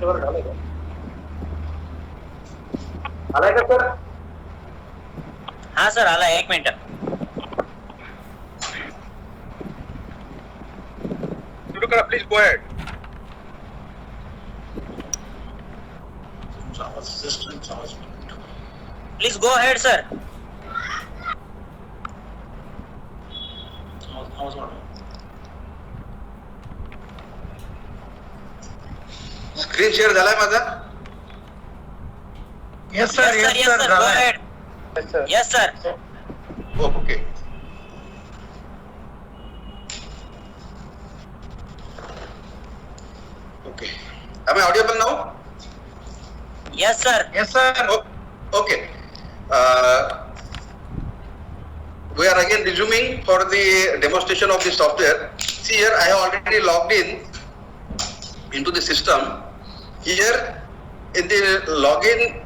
आलाय का सर? हाँ सर आला, 1 minute. Please go ahead. Please go ahead, sir. Screen share झालाय माझा? Yes sir, go ahead. Yes sir. Okay. Okay. Am I audible now? Yes sir. Okay. We are again resuming for the demonstration of the software. See here, I have already logged into the system. Here in the login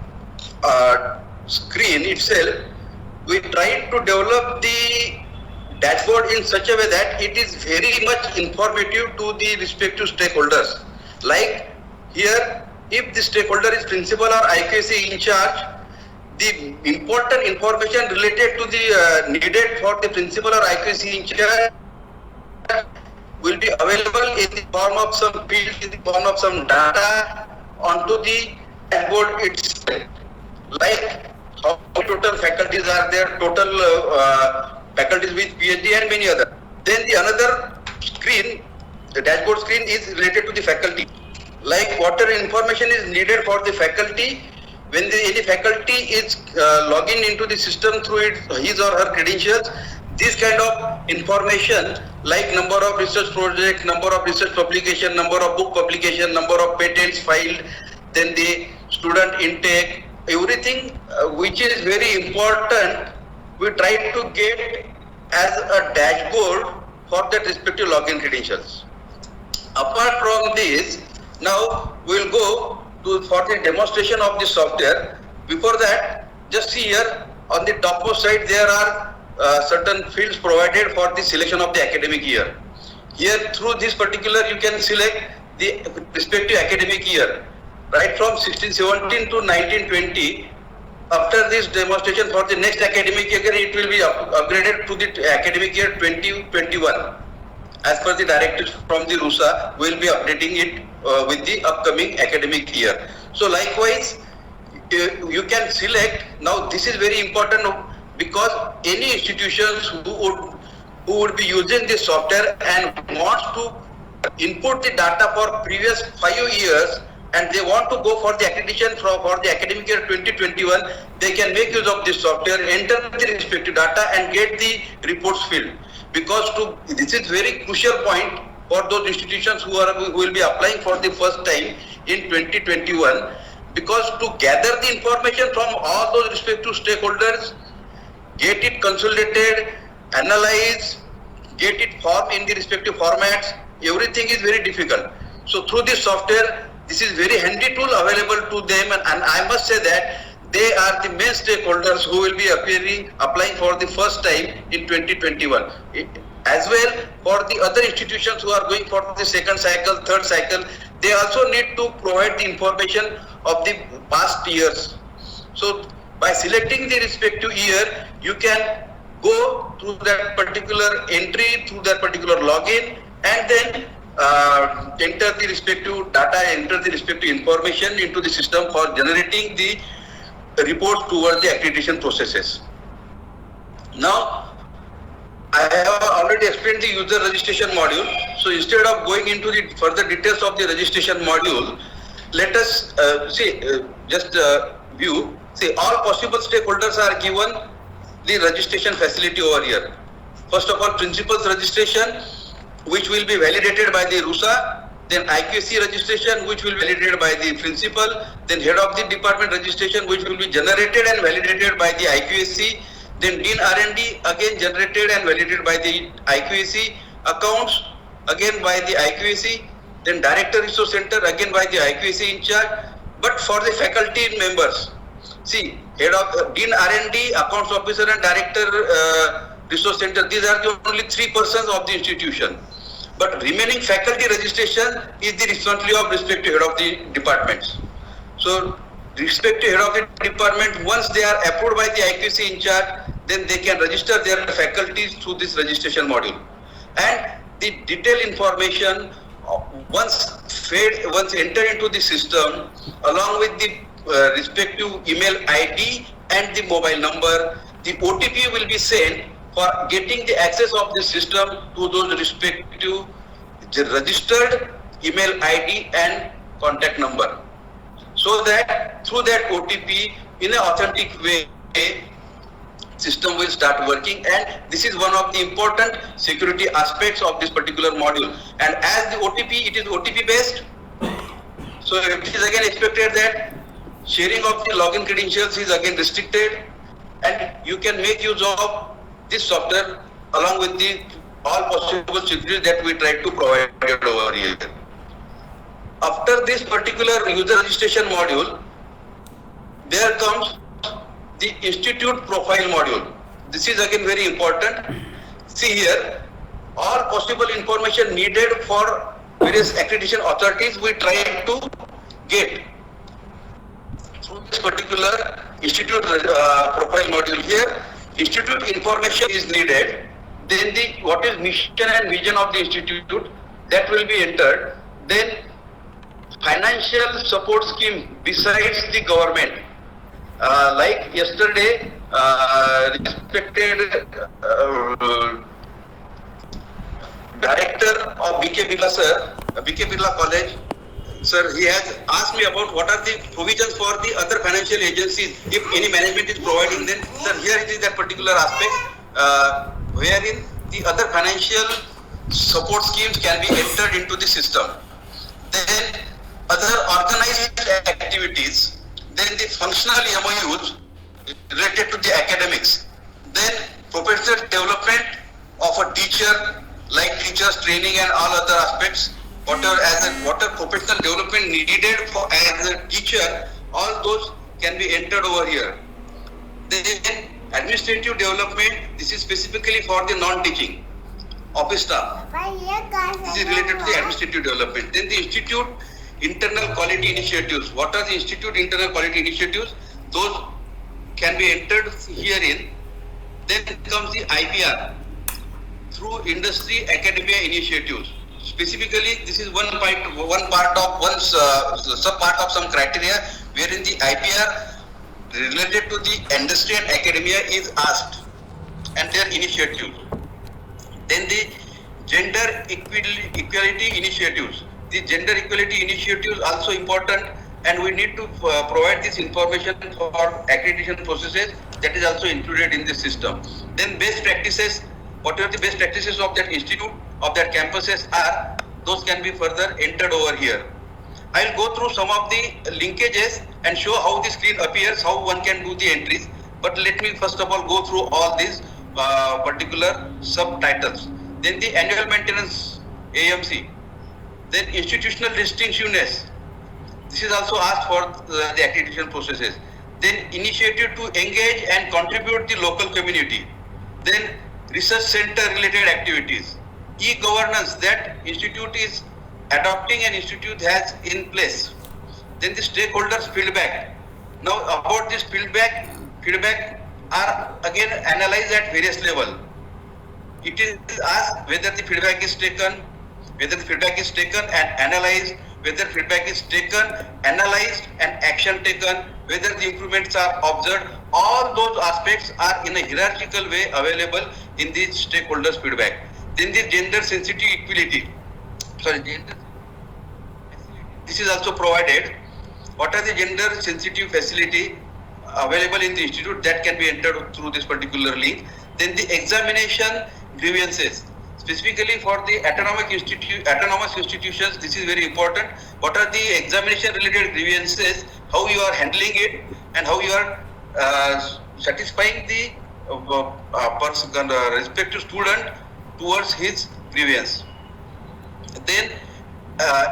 screen itself, we try to develop the dashboard in such a way that it is very much informative to the respective stakeholders. Like here, if the stakeholder is principal or IQAC in charge, the important information related to the needed for the principal or IQAC in charge will be available in the form of some field, in the form of some data onto the dashboard itself. Like how many total faculties are there, total faculties with PhD and many other. Then the another screen, the dashboard screen is related to the faculty. Like whatever information is needed for the faculty, when any faculty is logging into the system through his or her credentials, this kind of information like number of research projects, number of research publication, number of book publication, number of patents filed, then the student intake, everything which is very important, we try to get as a dashboard for that respective login credentials. Apart from this, now we will go for the demonstration of the software. Before that, just see here on the topmost side there are certain fields provided for the selection of the academic year. Here through this particular you can select the respective academic year. Right from 1617 to 1920, after this demonstration for the next academic year, it will be upgraded to the academic year 2021. As per the directives from the RUSA, we will be updating it with the upcoming academic year. So likewise, you can select, now this is very important because any institutions who would be using this software and wants to input the data for previous 5 years, and they want to go for the accreditation for the academic year 2021, they can make use of this software, enter the respective data and get the reports filled. Because this is very crucial point for those institutions who will be applying for the first time in 2021, because to gather the information from all those respective stakeholders, get it consolidated, analyze, get it formed in the respective formats, everything is very difficult. So through this software, this is very handy tool available to them, and I must say that they are the main stakeholders who will be applying for the first time in 2021. As well, for the other institutions who are going for the second cycle, third cycle, they also need to provide the information of the past years. So by selecting the respective year, you can go through that particular entry, through that particular login, and then enter the respective data, enter the respective information into the system for generating the reports towards the accreditation processes. Now, I have already explained the user registration module. So instead of going into the further details of the registration module, let us view. See, all possible stakeholders are given the registration facility over here. First of all, principals registration, which will be validated by the RUSA, then IQAC registration, which will be validated by the principal, then head of the department registration, which will be generated and validated by the IQAC, then Dean R&D, again generated and validated by the IQAC, accounts, again by the IQAC, then Director Resource Center, again by the IQAC in charge. But for the faculty members, see, head of Dean R&D, accounts officer and Director Resource Center, these are the only 3 persons of the institution. But remaining faculty registration is the responsibility of respective head of the departments. So respective head of the department, once they are approved by the IQC in charge, then they can register their faculties through this registration module. And the detailed information once entered into the system along with the respective email ID and the mobile number, the OTP will be sent for getting the access of the system to those respective registered email ID and contact number. So that through that OTP in an authentic way, system will start working, and this is one of the important security aspects of this particular module. And as the OTP, it is OTP based, so it is again expected that sharing of the login credentials is again restricted, and you can make use of this software along with the all possible security that we try to provide over here. After this particular user registration module, there comes the institute profile module. This is again very important. See here, all possible information needed for various accreditation authorities we try to get through this particular institute profile module. Here, institute information is needed. Then what is mission and vision of the institute, that will be entered. Then financial support scheme besides the government. Like yesterday, respected director of BK Birla sir, BK Birla College, sir, he has asked me about what are the provisions for the other financial agencies if any management is providing them. Sir, here it is that particular aspect wherein the other financial support schemes can be entered into the system. Then other organized activities, then the functional MOUs related to the academics, then professional development of a teacher, like teachers training and all other aspects, whatever professional development needed for as a teacher, all those can be entered over here. Then administrative development, this is specifically for the non-teaching office staff. This is related to the administrative development. Then the institute internal quality initiatives. What are the institute internal quality initiatives? Those can be entered herein. Then comes the IPR through industry academia initiatives. Specifically, this is one part of sub part of some criteria wherein the IPR related to the industry and academia is asked and their initiatives. Then the gender equality initiatives. The gender equality initiatives also important, and we need to provide this information for accreditation processes. That is also included in the system. Then best practices, whatever the best practices of that institute, of that campuses are, those can be further entered over here. I will go through some of the linkages and show how the screen appears, how one can do the entries. But let me first of all go through all these particular subtitles. Then the annual maintenance AMC. Then institutional distinctionness. This is also asked for the accreditation processes. Then initiative to engage and contribute the local community. Then research center related activities. E-governance that institute is adopting and institute has in place. Then the stakeholders feedback. Now about this feedback are again analyzed at various levels. It is asked whether the feedback is taken, and analyzed, whether feedback is taken, analyzed and action taken, whether the improvements are observed. All those aspects are in a hierarchical way available in the stakeholders feedback. Then the gender sensitive equality. This is also provided. What are the gender sensitive facility available in the institute that can be entered through this particular link. Then the examination grievances. Specifically for the autonomous institutions, this is very important. What are the examination related grievances, how you are handling it, and how you are satisfying the respective student towards his grievance. Then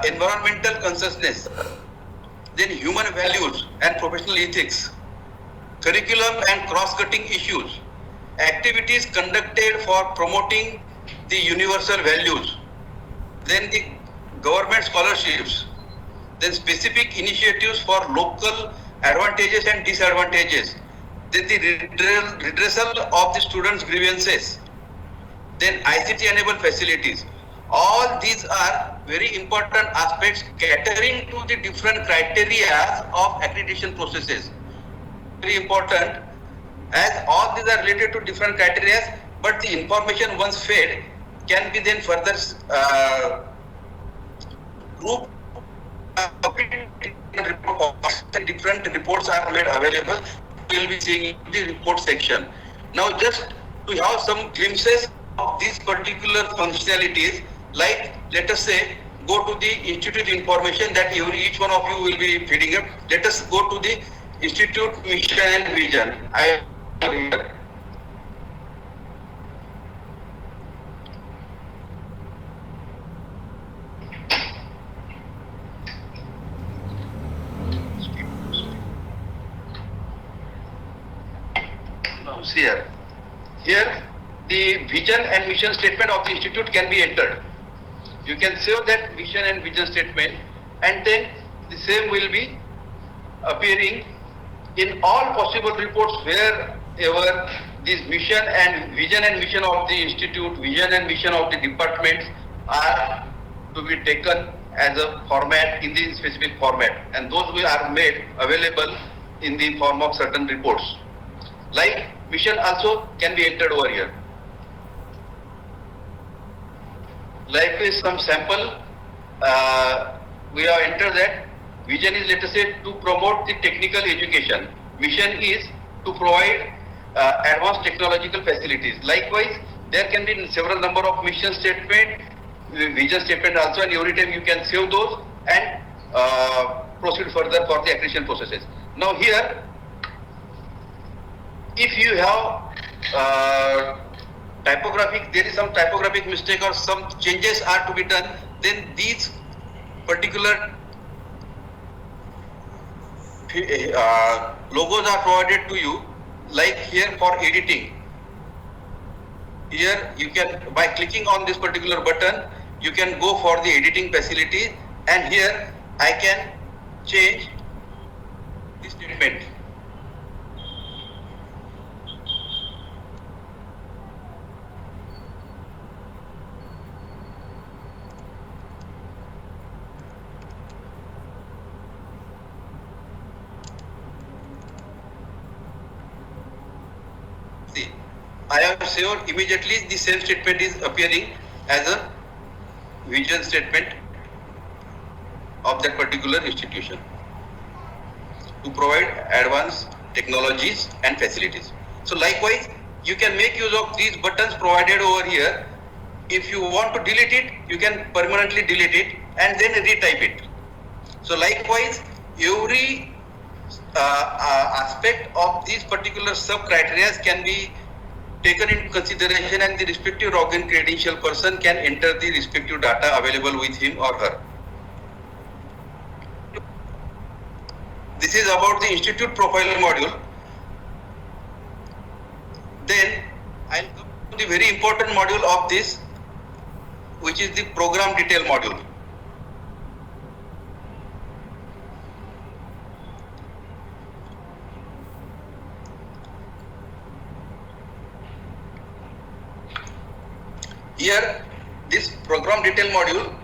environmental consciousness, then human values and professional ethics, curriculum and cross-cutting issues, activities conducted for promoting the universal values, then the government scholarships, then specific initiatives for local advantages and disadvantages, then the redressal of the students' grievances, then ICT enabled facilities. All these are very important aspects catering to the different criteria of accreditation processes. Very important, as all these are related to different criteria, but the information once fed can be then further grouped. Different reports are made available. We will be seeing in the report section. Now, just to have some glimpses of these particular functionalities, like let us say, go to the institute information that each one of you will be feeding up. Let us go to the institute mission and vision. Now see here. Here the vision and mission statement of the institute can be entered. You can save that vision and vision statement, and then the same will be appearing in all possible reports wherever this mission and vision of the institute, vision and mission of the departments are to be taken as a format in the specific format, and those are made available in the form of certain reports. Like mission also can be entered over here. Like with some sample, we have entered that vision is, let us say, to promote the technical education. Mission is to provide advanced technological facilities. Likewise, there can be several number of mission statement, vision statement also, and every time you can save those and proceed further for the accreditation processes. Now here, if you have typographic, there is some typographic mistake or some changes are to be done, then these particular logos are provided to you, like here for editing. Here you can, by clicking on this particular button, you can go for the editing facility, and here I can change the statement. I have saved immediately, the same statement is appearing as a vision statement of that particular institution to provide advanced technologies and facilities. So likewise, you can make use of these buttons provided over here. If you want to delete it, you can permanently delete it and then retype it. So likewise, every aspect of these particular sub-criteria can be taken into consideration, and the respective login credential person can enter the respective data available with him or her. This is about the institute profile module. Then I'll come to the very important module of this, which is the program detail module. Here, this program detail module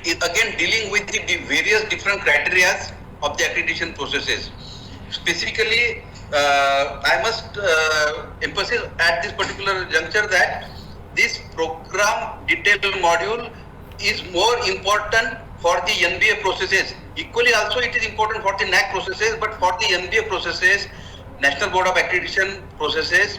is again dealing with the various different criteria of the accreditation processes. Specifically, I must emphasize at this particular juncture that this program detail module is more important for the NBA processes. Equally also it is important for the NAAC processes, but for the NBA processes, National Board of Accreditation processes,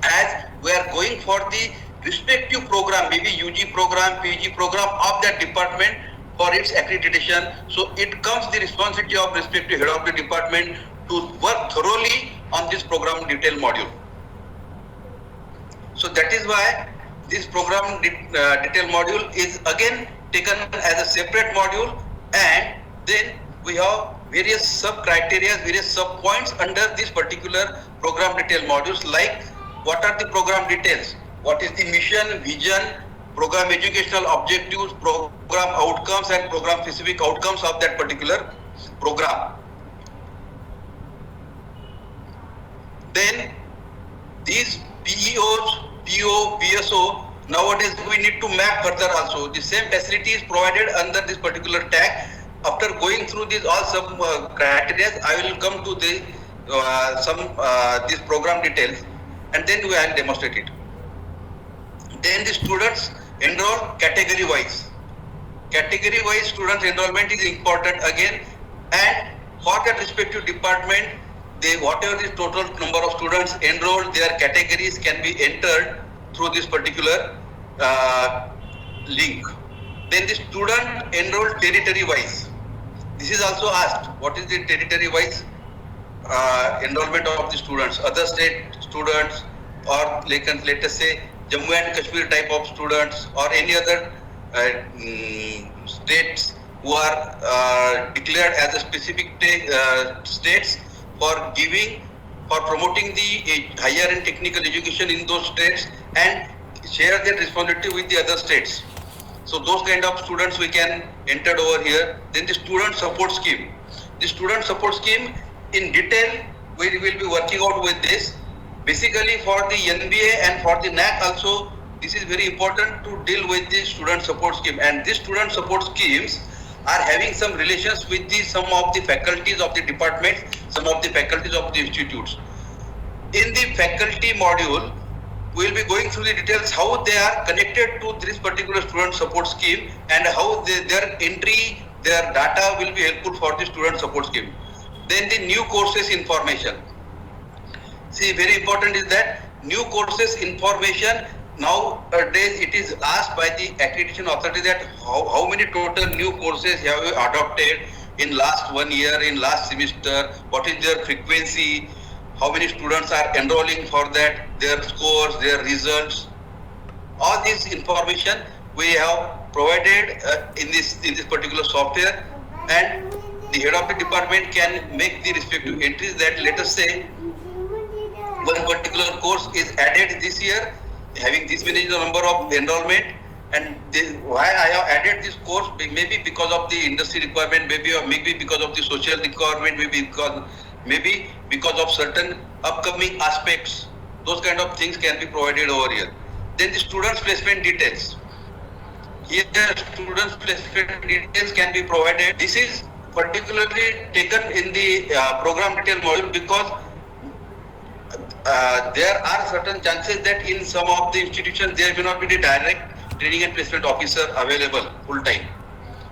as we are going for the respective program, maybe UG program, PG program of that department for its accreditation. So it comes the responsibility of respective head of the department to work thoroughly on this program detail module. So that is why this program detail module is again taken as a separate module, and then we have various sub criteria, various sub points under this particular program detail modules, like what are the program details, what is the mission, vision program educational objectives, program outcomes and program specific outcomes of that particular program. Then these PEOs, PO, PSO, nowadays we need to map further also. The same facility is provided under this particular tag. After going through these all some criteria, I will come to the these program details, and then we will demonstrate it. Then the students enroll category wise. Category wise students enrollment is important again, and for that respective department, they whatever the total number of students enrolled, their categories can be entered through this particular link. Then the student enrolled territory wise. This is also asked, what is the territory wise enrollment of the students? Other state students, or let us say Jammu and Kashmir type of students, or any other states who are declared as a specific states for promoting the higher and technical education in those states and share their responsibility with the other states. So those kind of students we can enter over here. Then the student support scheme. The student support scheme in detail we will be working out with this. Basically for the NBA and for the NAC also, this is very important to deal with the student support scheme, and these student support schemes are having some relations with some of the faculties of the departments, some of the faculties of the institutes. In the faculty module, we will be going through the details how they are connected to this particular student support scheme and how their entry, their data will be helpful for the student support scheme. Then the new courses information. See, very important is that new courses information. Nowadays it is asked by the accreditation authority that how many total new courses have you adopted in last 1 year, in last semester, what is their frequency, how many students are enrolling for that, their scores, their results. All this information we have provided in this particular software, and the head of the department can make the respective entries that, let us say, one particular course is added this year, having this many number of enrollment, and why I have added this course, maybe because of the industry requirement, maybe because of the social requirement, maybe because of certain upcoming aspects. Those kind of things can be provided over here. Then the students placement details. Here students placement details can be provided. This is particularly taken in the program detail module because there are certain chances that in some of the institutions there may not be the direct training and placement officer available full time.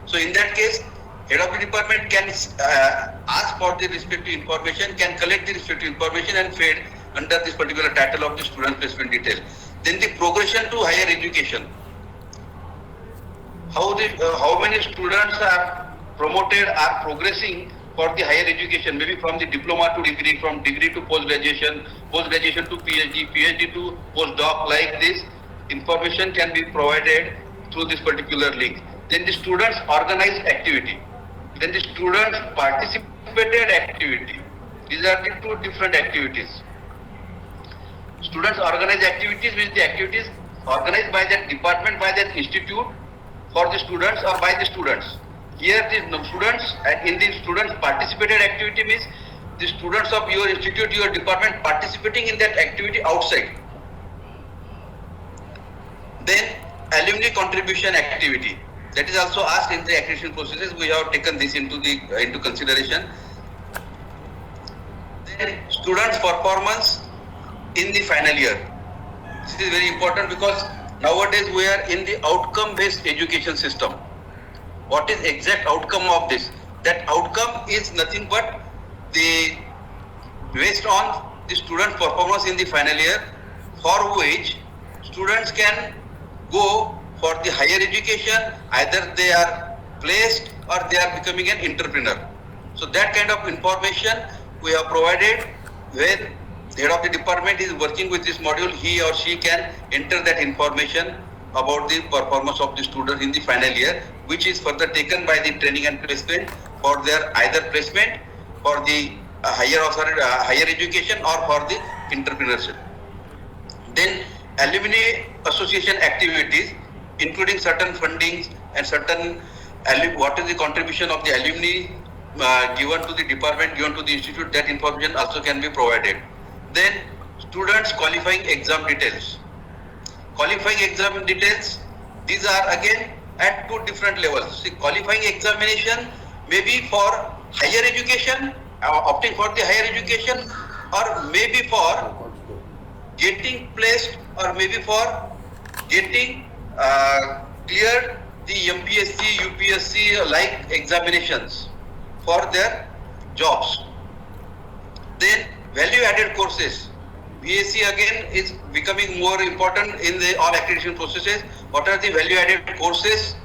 So in that case, head of the department can ask for the respective information, can collect the respective information and feed under this particular title of the student placement detail. Then the progression to higher education. How many students are promoted, are progressing for the higher education, maybe from the diploma to degree, from degree to post-graduation, post-graduation to PhD, PhD to postdoc, like this information can be provided through this particular link. Then the students organized activity. Then the students participated activity. These are the two different activities. Students organized activities means the activities organized by that department, by that institute, for the students or by the students. Here the students, and in the students participated activity means the students of your institute, your department participating in that activity outside. Then alumni contribution activity, that is also asked in the accreditation processes. We have taken this into consideration. Then students performance in the final year. This is very important because nowadays we are in the outcome based education system. What is exact outcome of this? That outcome is nothing but the based on the student performance in the final year, for which students can go for the higher education, either they are placed or they are becoming an entrepreneur. So that kind of information we have provided. Where the head of the department is working with this module, he or she can enter that information about the performance of the students in the final year, which is further taken by the training and placement for their either placement for the higher education or for the entrepreneurship. Then alumni association activities. including certain fundings and certain what is the contribution of the alumni given to the department, given to the institute, that information also can be provided. Then students qualifying exam details. Qualifying exam details, these are again at two different levels. See, qualifying examination may be for higher education, opting for the higher education, or maybe for getting placed, or maybe for getting cleared the MPSC, UPSC like examinations for their jobs. Then value added courses. VAC again is becoming more important in the all accreditation processes. What are the value added courses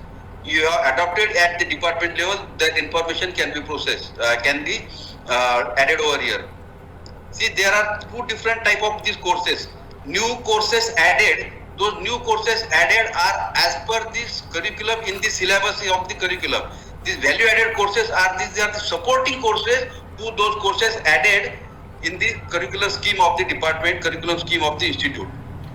you have adopted at the department level? That information can be processed, can be added over here. See, there are two different type of these courses. New courses added. Those new courses added are as per this curriculum in the syllabus of the curriculum. These value added courses are the supporting courses to those courses added in the curricular scheme of the department, curriculum scheme of the institute.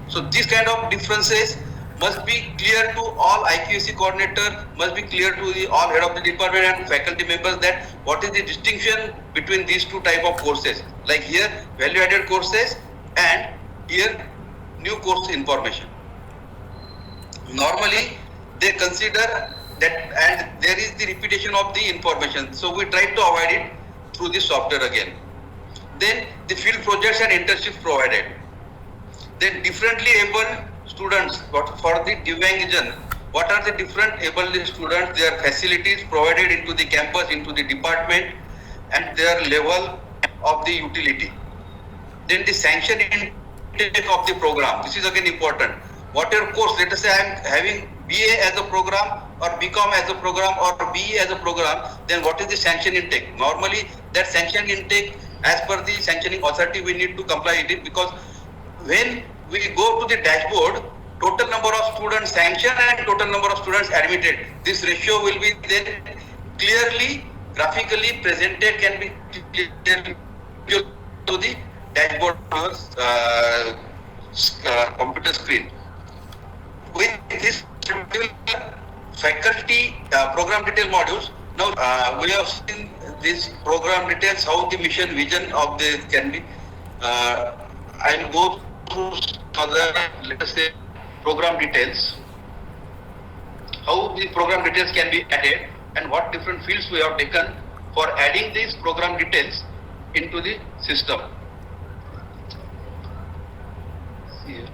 So these kind of differences must be clear to all IQAC coordinator, must be clear to the all head of the department and faculty members that what is the distinction between these two type of courses. Like here value added courses and here new course information. Normally they consider that, and there is the repetition of the information. So we try to avoid it through this software again. Then the field projects and internships provided. Then differently abled students, for the Divyangajan, what are the different able students, their facilities provided into the campus, into the department, and their level of the utility. Then the sanction intake of the program. This is again important. Whatever course, let us say I am having BA as a program or BCom as a program or BE as a program, then what is the sanction intake? Normally that sanction intake, as per the sanctioning authority, we need to comply with it, because when we go to the dashboard, total number of students sanctioned and total number of students admitted, this ratio will be then clearly, graphically presented, can be clearly to the dashboard computer screen. With this faculty program detail modules, now we have seen this program details, how the mission vision of the can be. I'll go through other, let us say, program details, how the program details can be added and what different fields we have taken for adding these program details into the system. Here.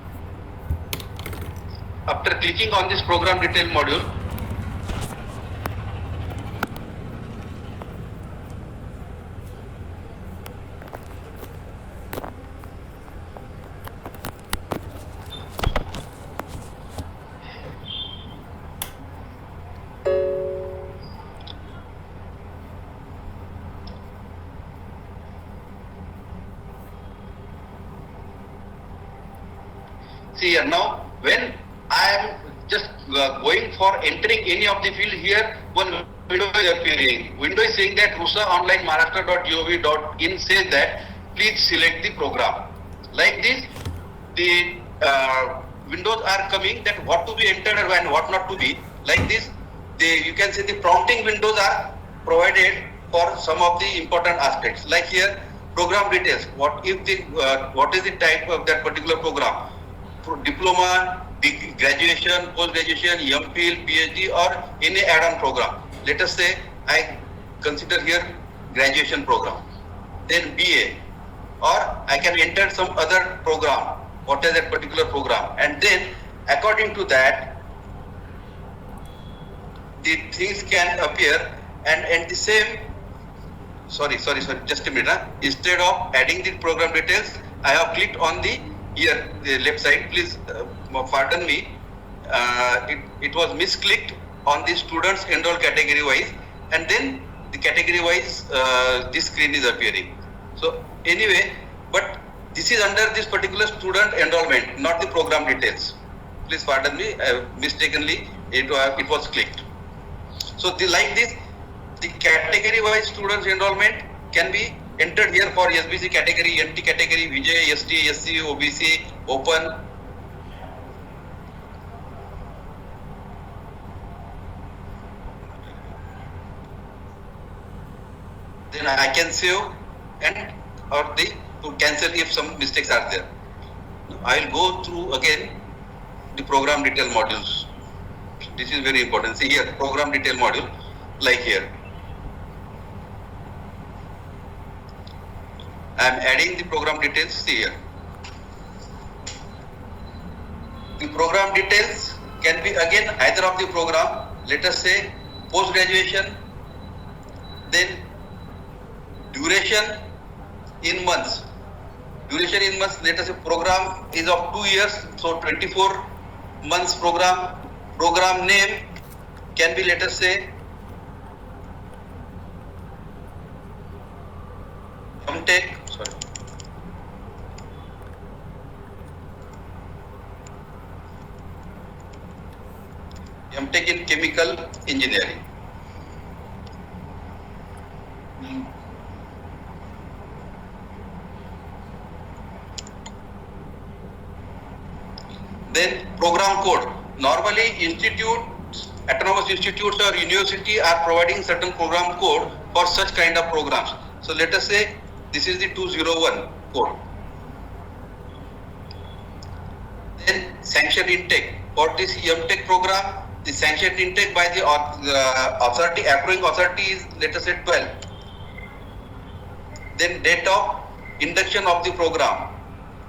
After clicking on this program detail module, see here now, when I am just going for entering any of the field here, one window is appearing. Window is saying that rusaonlinemaharashtra.gov.in says that please select the program. Like this, the windows are coming that what to be entered and what not to be. Like this, you can see the prompting windows are provided for some of the important aspects. Like here, program details. What is the type of that particular program? Diploma, graduation, post-graduation, MPhil, PhD, or any add-on program. Let us say I consider here graduation program, then BA, or I can enter some other program, what is that particular program, and then according to that, the things can appear, and the same, sorry, just a minute. Instead of adding the program details, I have clicked on the here, the left side, please pardon me, it was misclicked on the students enroll category wise, and then the category wise this screen is appearing. So anyway, but this is under this particular student enrollment, not the program details. Please pardon me, mistakenly it was clicked. So like this, the category wise students enrollment can be entered here for SBC category, NT category, Vijay, ST, SC, OBC, Open. then I can save and or to cancel if some mistakes are there. I will go through again the program detail modules. This is very important. See here, program detail module, like here. I am adding the program details. See here. The program details can be again either of the program. Let us say post graduation, then duration in months. Duration in months, let us say program is of 2 years, so 24 months program. Program name can be, let us say, MTech, MTech in chemical engineering. Then program code. Normally institutes, autonomous institutes or university are providing certain program code for such kind of programs. So let us say this is the 201 code. Then sanction intake. For this MTech program, the sanction intake by the authority, approving authority is, let us say, 12. Then date of induction of the program.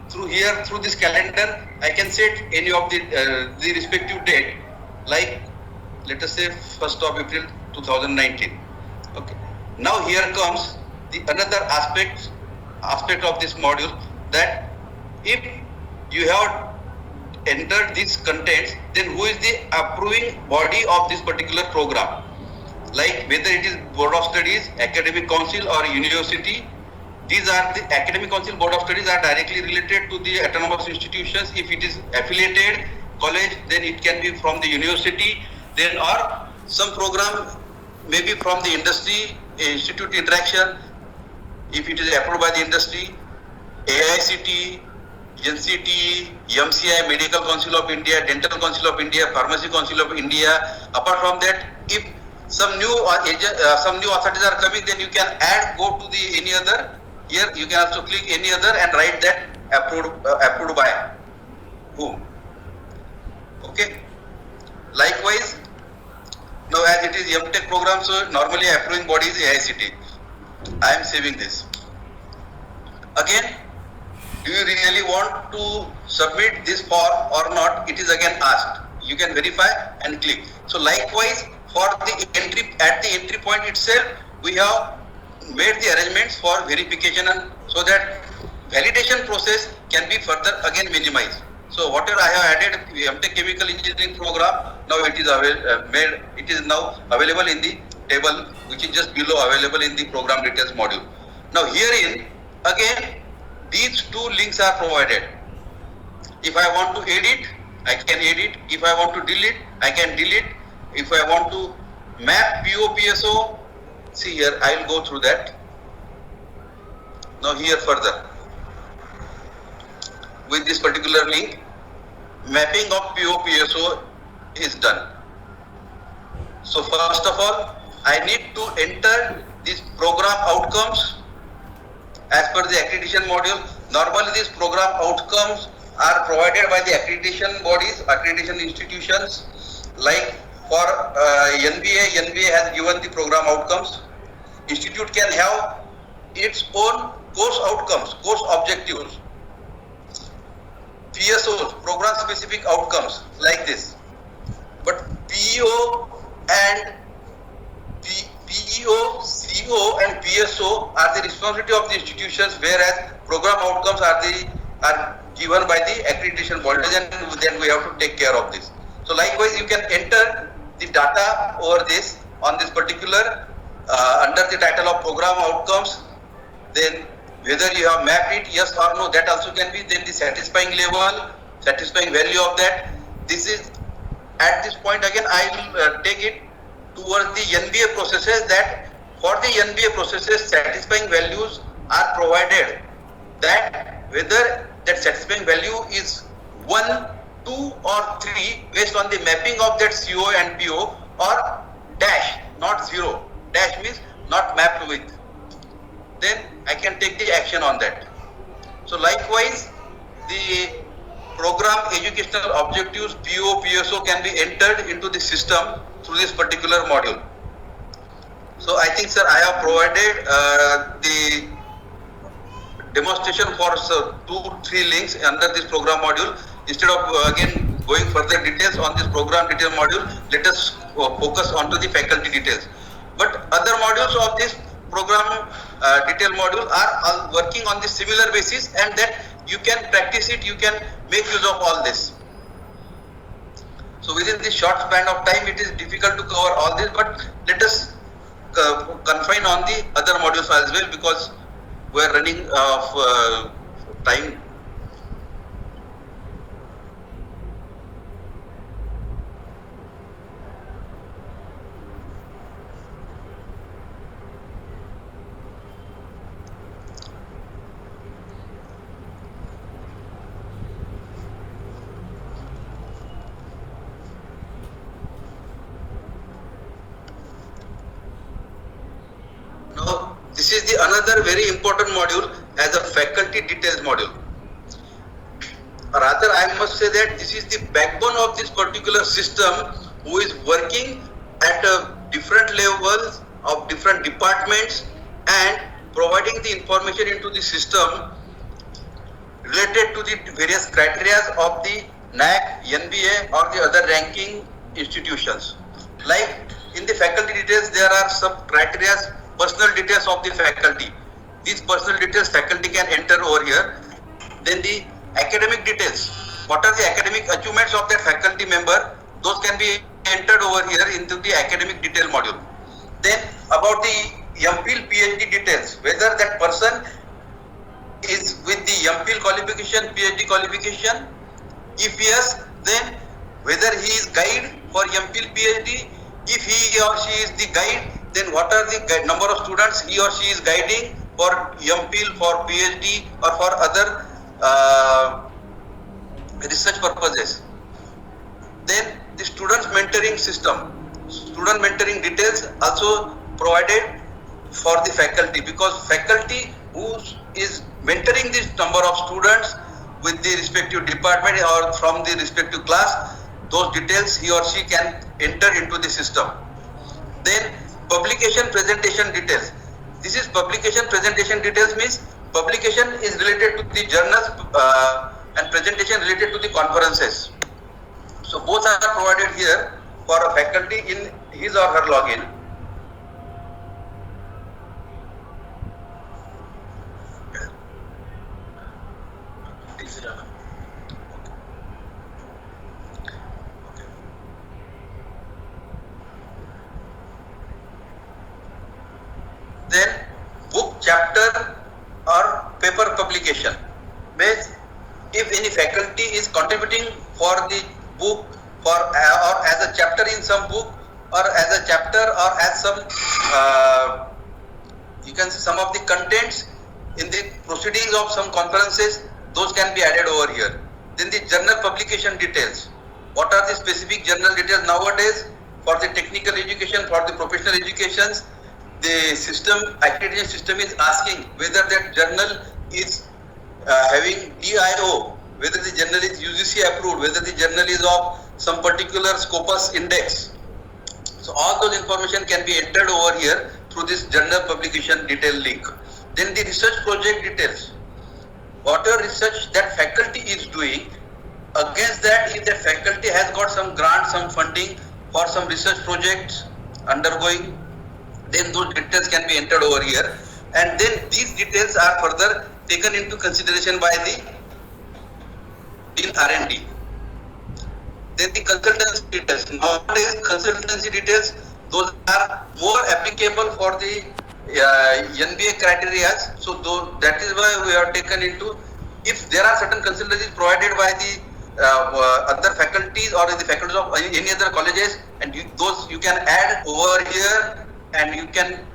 Through here, through this calendar, I can set any of the respective date, like let us say 1st of April 2019. Okay. Now here comes the another aspect of this module, that if you have entered these contents, then who is the approving body of this particular program? Like whether it is Board of Studies, Academic Council or University. These are the Academic Council, Board of Studies are directly related to the autonomous institutions. If it is affiliated college, then it can be from the university, then or some program maybe from the industry, institute interaction, if it is approved by the industry, AICTE, NCTE, MCI, Medical Council of India, Dental Council of India, Pharmacy Council of India. Apart from that, if some new authorities are coming, then you can go to the any other. Here you can also click any other and write that approved by whom. Okay. Likewise, now as it is MTech program, so normally approving body is AICTE. I am saving this. Again, do you really want to submit this form or not? It is again asked. You can verify and click. So likewise, for the entry, at the entry point itself, we have made the arrangements for verification, and so that validation process can be further again minimized. So whatever I have added MTech Chemical Engineering program, now it is it is now available in the table which is just below, available in the program details module. Now herein again these two links are provided. If I want to edit, I can edit. If I want to delete, I can delete. If I want to map PO/PSO, see here, I will go through that. Now here further, with this particular link, mapping of PO/PSO is done. So first of all, I need to enter these program outcomes as per the accreditation module. Normally these program outcomes are provided by the accreditation bodies, accreditation institutions. Like for NBA has given the program outcomes. Institute can have its own course outcomes, course objectives. PSOs, program specific outcomes, like this. But PEO, CO and PSO are the responsibility of the institutions, whereas program outcomes are given by the accreditation bodies, and then we have to take care of this. So likewise, you can enter the data over this on this particular under the title of program outcomes. Then whether you have mapped it, yes or no, that also can be. Then the satisfying level, satisfying value of that. This is at this point again I will take it towards the NBA processes, that for the NBA processes satisfying values are provided, that whether that satisfying value is 1, 2 or 3 based on the mapping of that CO and PO, or dash, not 0. Dash means not mapped with. then I can take the action on that. So likewise, the program educational objectives PO, PSO can be entered into the system through this particular module. So I think, sir, I have provided the demonstration for 2-3 links under this program module. Instead of again going further details on this program detail module, let us focus onto the faculty details. But other modules of this program detail module are working on the similar basis, and that you can practice it, you can make use of all this. So within this short span of time, it is difficult to cover all this, but let us confine on the other modules as well, because we are running out of time. Now, this is the another very important module as a faculty details module. Rather, I must say that this is the backbone of this particular system, who is working at different levels of different departments and providing the information into the system related to the various criteria of the NAAC, NBA or the other ranking institutions. Like in the faculty details, there are some criteria, personal details of the faculty. These personal details faculty can enter over here. Then the academic details. What are the academic achievements of that faculty member? Those can be entered over here into the academic detail module. Then about the MPhil PhD details, whether that person is with the MPhil qualification, PhD qualification. If yes, then whether he is guide for MPhil PhD. If he or she is the guide, then what are the number of students he or she is guiding for MPhil, for PhD or for other research purposes. Then the students mentoring system, student mentoring details also provided for the faculty, because faculty who is mentoring this number of students with the respective department or from the respective class, those details he or she can enter into the system. Then publication presentation details. This is publication presentation details means publication is related to the journals and presentation related to the conferences. So both are provided here for a faculty in his or her login. Then book, chapter or paper publication. Means if any faculty is contributing for the book for or as a chapter in some book or as a chapter or as some you can see some of the contents in the proceedings of some conferences, those can be added over here. Then the journal publication details. What are the specific journal details nowadays for the technical education, for the professional educations? The system, accreditation system is asking whether that journal is having DIO, whether the journal is UGC approved, whether the journal is of some particular Scopus index. So all those information can be entered over here through this journal publication detail link. Then the research project details. Whatever research that faculty is doing, against that if the faculty has got some grant, some funding for some research projects undergoing, then those details can be entered over here, and then these details are further taken into consideration by the in R&D. Then the consultancy details. Nowadays, consultancy details, those are more applicable for the NBA criteria. So that is why we are taken into. If there are certain consultancies provided by the other faculties or the faculties of any other colleges, and those you can add over here. And you can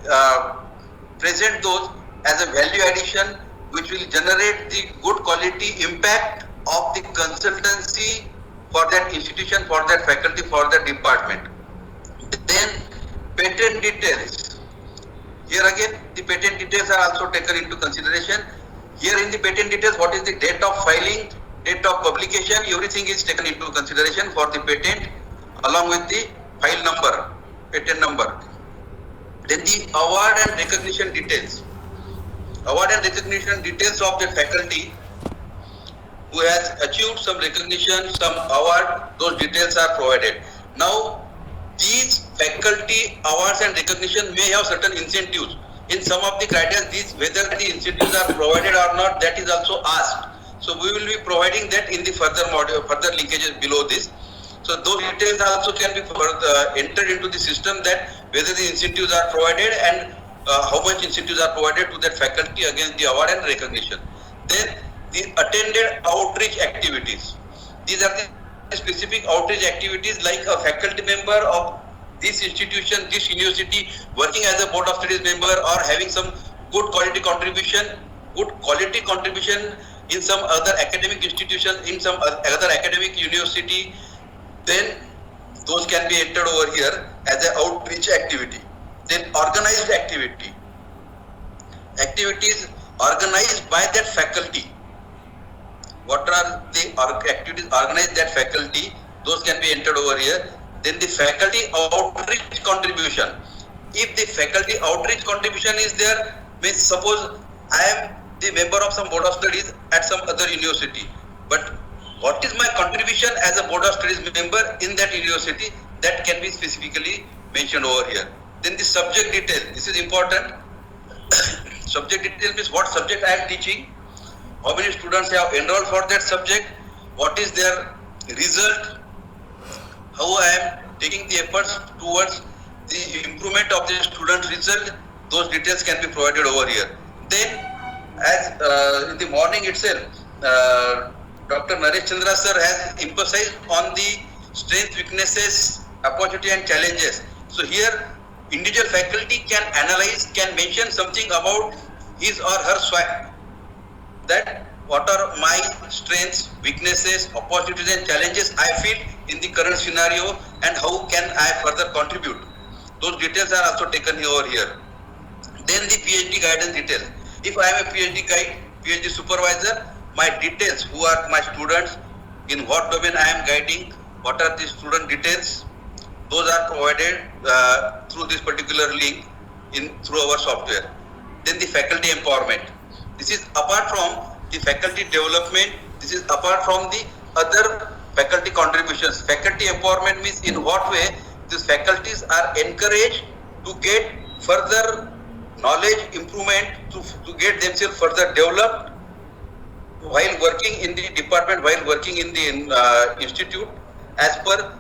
present those as a value addition, which will generate the good quality impact of the consultancy for that institution, for that faculty, for that department. Then patent details. Here again, the patent details are also taken into consideration. Here in the patent details, what is the date of filing, date of publication, everything is taken into consideration for the patent along with the file number, patent number. Then the award and recognition details. Award and recognition details of the faculty who has achieved some recognition, some award, those details are provided. Now, these faculty awards and recognition may have certain incentives. In some of the criteria, whether the incentives are provided or not, that is also asked. So we will be providing that in the further linkages below this. So those details also can be entered into the system, that whether the incentives are provided and how much incentives are provided to that faculty against the award and recognition. Then the attended outreach activities. These are the specific outreach activities, like a faculty member of this institution, this university, working as a board of studies member or having some good quality contribution in some other academic institution, in some other academic university, then those can be entered over here as an outreach activity. Then organized activity. Activities organized by that faculty. What are the activities organized that faculty? Those can be entered over here. Then the faculty outreach contribution. If the faculty outreach contribution is there, means suppose I am the member of some board of studies at some other university, but what is my contribution as a board of studies member in that university, that can be specifically mentioned over here. Then the subject detail, this is important. Subject detail means what subject I am teaching, how many students have enrolled for that subject, what is their result, how I am taking the efforts towards the improvement of the student result, those details can be provided over here. Then, as in the morning itself, Dr. Naresh Chandra sir has emphasized on the strengths, weaknesses, opportunity and challenges. So here, individual faculty can analyze, can mention something about his or her swag. That what are my strengths, weaknesses, opportunities and challenges I feel in the current scenario, and how can I further contribute. Those details are also taken over here. Then the PhD guidance details. If I am a PhD guide, PhD supervisor, my details, who are my students, in what domain I am guiding, what are the student details, those are provided through this particular link through our software. Then the faculty empowerment. This is apart from the faculty development, this is apart from the other faculty contributions. Faculty empowerment means in what way these faculties are encouraged to get further knowledge improvement, to get themselves further developed while working in the department, while working in the institute. As per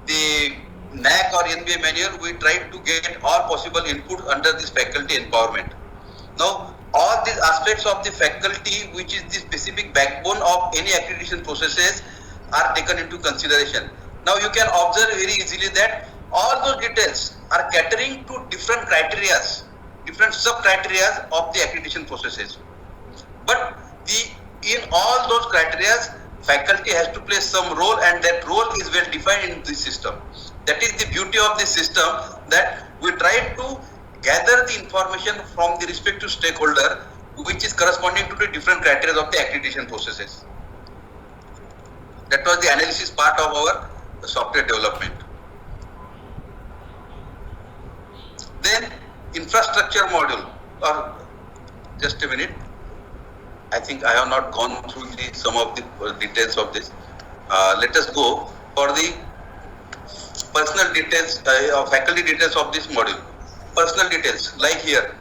the NAC or NBA manual, we try to get all possible input under this faculty empowerment. Now, all these aspects of the faculty, which is the specific backbone of any accreditation processes, are taken into consideration. Now, you can observe very easily that all those details are catering to different criteria, different sub-criteria of the accreditation processes. But in all those criteria, faculty has to play some role, and that role is well defined in the system. That is the beauty of the system, that we try to gather the information from the respective stakeholder, which is corresponding to the different criteria of the accreditation processes. That was the analysis part of our software development. Then infrastructure module, or just a minute. I think I have not gone through some of the details of this. Let us go for the personal details, faculty details of this module. Personal details, like here.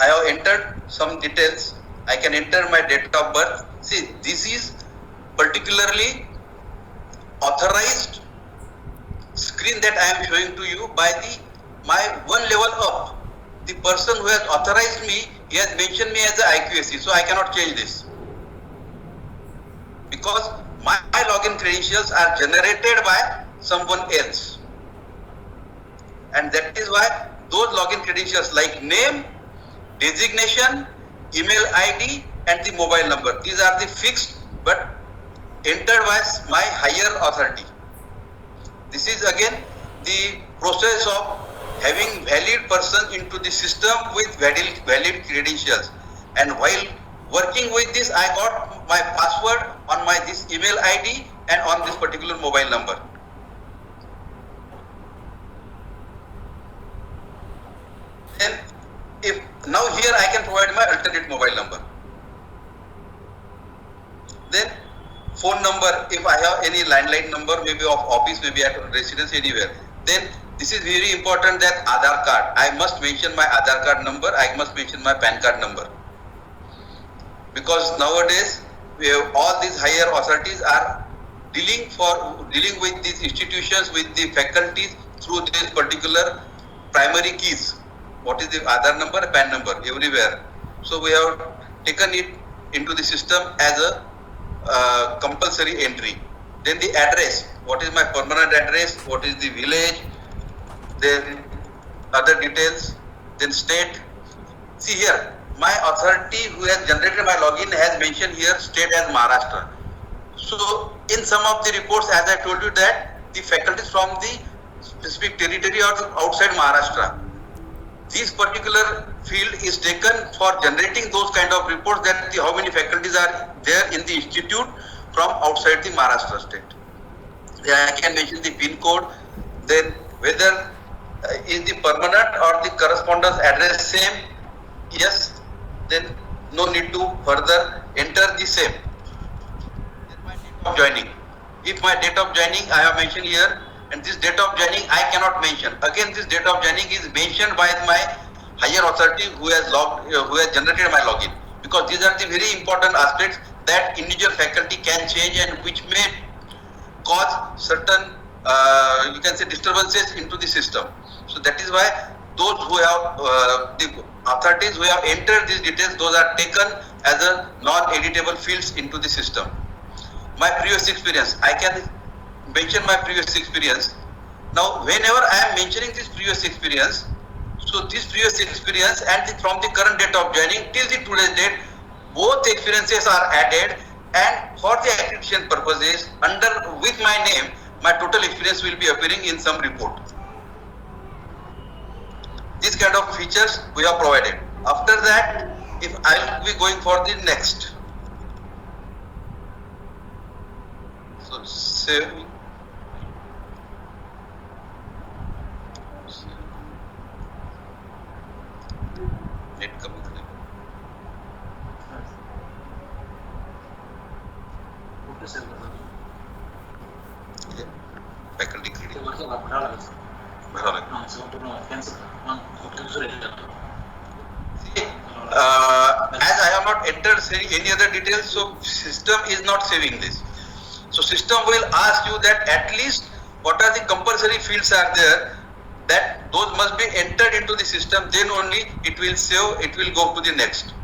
I have entered some details. I can enter my date of birth. See, this is particularly authorized screen that I am showing to you by my one level up. The person who has authorized me, he has mentioned me as the IQAC, so I cannot change this. Because my login credentials are generated by someone else. And that is why those login credentials like name, designation, email ID and the mobile number, these are the fixed but entered by my higher authority. This is again the process of having valid person into the system with valid credentials. And while working with this, I got my password on my this email ID and on this particular mobile number. Then if now here I can provide my alternate mobile number. Then phone number, if I have any landline number, maybe of office, maybe at residence, anywhere. Then this is very important that Aadhaar card. I must mention my Aadhaar card number. I must mention my PAN card number. Because nowadays we have all these higher authorities are dealing with these institutions, with the faculties through this particular primary keys. What is the Aadhaar number, PAN number, everywhere. So we have taken it into the system as a compulsory entry. Then the address, what is my permanent address, what is the village, then other details, then state. See here, my authority who has generated my login has mentioned here state as Maharashtra. So in some of the reports, as I told you, that the faculties from the specific territory or outside Maharashtra, this particular field is taken for generating those kind of reports, that how many faculties are there in the institute from outside the Maharashtra state. I can mention the pin code, then whether is the permanent or the correspondence address same. Yes, then no need to further enter the same. Then my date of joining. If my date of joining I have mentioned here, and this date of joining I cannot mention. Again, this date of joining is mentioned by my higher authority who has generated my login, because these are the very important aspects that individual faculty can change and which may cause certain you can say disturbances into the system. So that is why those who have the authorities who have entered these details, those are taken as a non-editable fields into the system. My previous experience, I can mention my previous experience. Now whenever I am mentioning this previous experience, so this previous experience and from the current date of joining till the today's date, both experiences are added, and for the accreditation purposes, under with my name, my total experience will be appearing in some report. This kind of features we have provided. After that, if I will be going for the next. So save. Net coming. Faculty credit. As I have not entered any other details, so system is not saving this. So system will ask you that at least what are the compulsory fields are there, that those must be entered into the system, then only it will save, it will go to the next.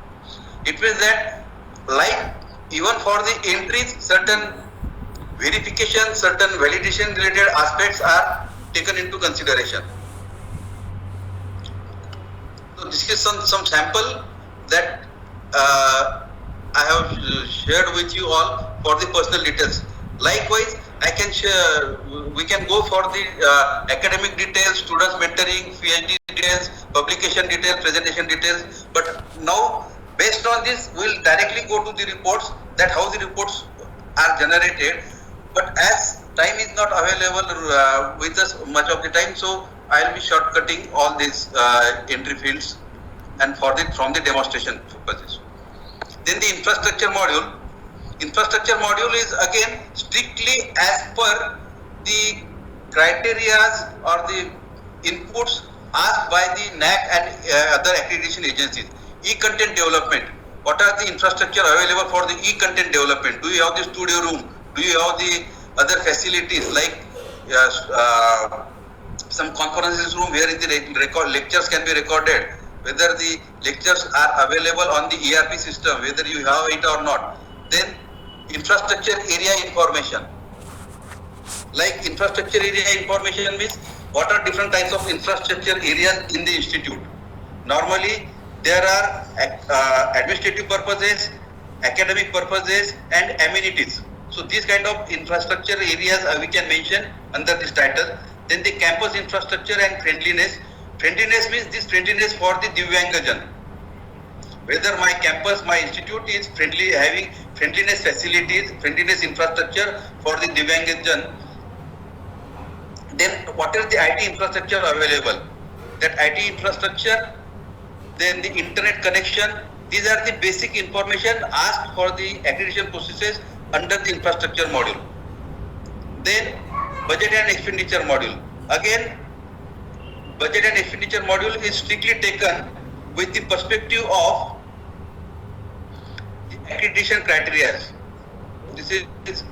It means that like even for the entries, certain verification, certain validation related aspects are taken into consideration. So this is some sample that I have shared with you all for the personal details. Likewise, I can share, we can go for the academic details, students mentoring, PhD details, publication details, presentation details. But now, based on this, we will directly go to the reports, that how the reports are generated. But as time is not available with us much of the time, so I will be shortcutting all these entry fields and from the demonstration purposes. Then the infrastructure module. Infrastructure module is again strictly as per the criteria or the inputs asked by the NAC and other accreditation agencies. E-content development. What are the infrastructure available for the e-content development? Do you have the studio room? Do you have the other facilities like some conferences room where the lectures can be recorded? Whether the lectures are available on the ERP system, whether you have it or not. Then infrastructure area information. Like infrastructure area information means what are different types of infrastructure areas in the institute. Normally there are administrative purposes, academic purposes and amenities. So these kind of infrastructure areas we can mention under this title. Then the campus infrastructure and friendliness. Friendliness means this friendliness for the Divyangjan. Whether my campus, my institute is friendly, having friendliness facilities, friendliness infrastructure for the Divyangjan, then what is the IT infrastructure available? That IT infrastructure, then the internet connection, these are the basic information asked for the accreditation processes under the infrastructure module. Then budget and expenditure module. Again, budget and expenditure module is strictly taken with the perspective of the accreditation criteria. This is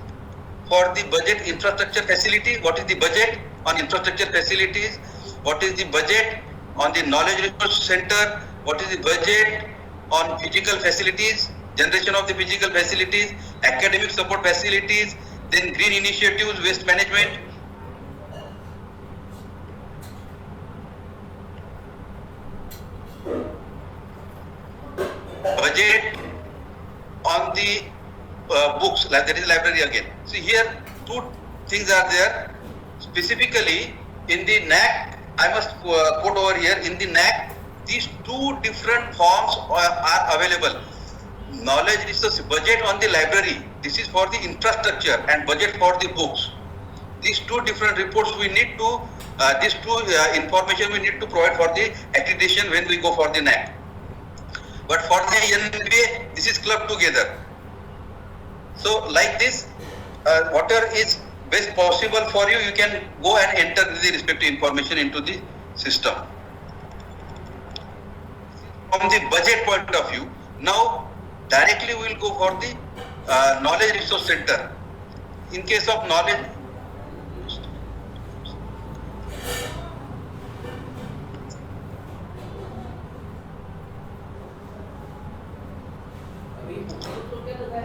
for the budget infrastructure facility. What is the budget on infrastructure facilities? What is the budget on the knowledge resource center? What is the budget on physical facilities, generation of the physical facilities, academic support facilities, then green initiatives, waste management. Budget on the books, like that is library again. See here, two things are there. Specifically in the NAC, I must quote over here, in the NAC, these two different forms are available. Knowledge resource budget on the library, this is for the infrastructure, and budget for the books. These two different reports we need to, these two information we need to provide for the accreditation when we go for the NAC. But for the NBA, this is clubbed together. So like this, whatever is best possible for you, you can go and enter the respective information into the system. From the budget point of view, now directly we will go for the knowledge resource center. In case of knowledge,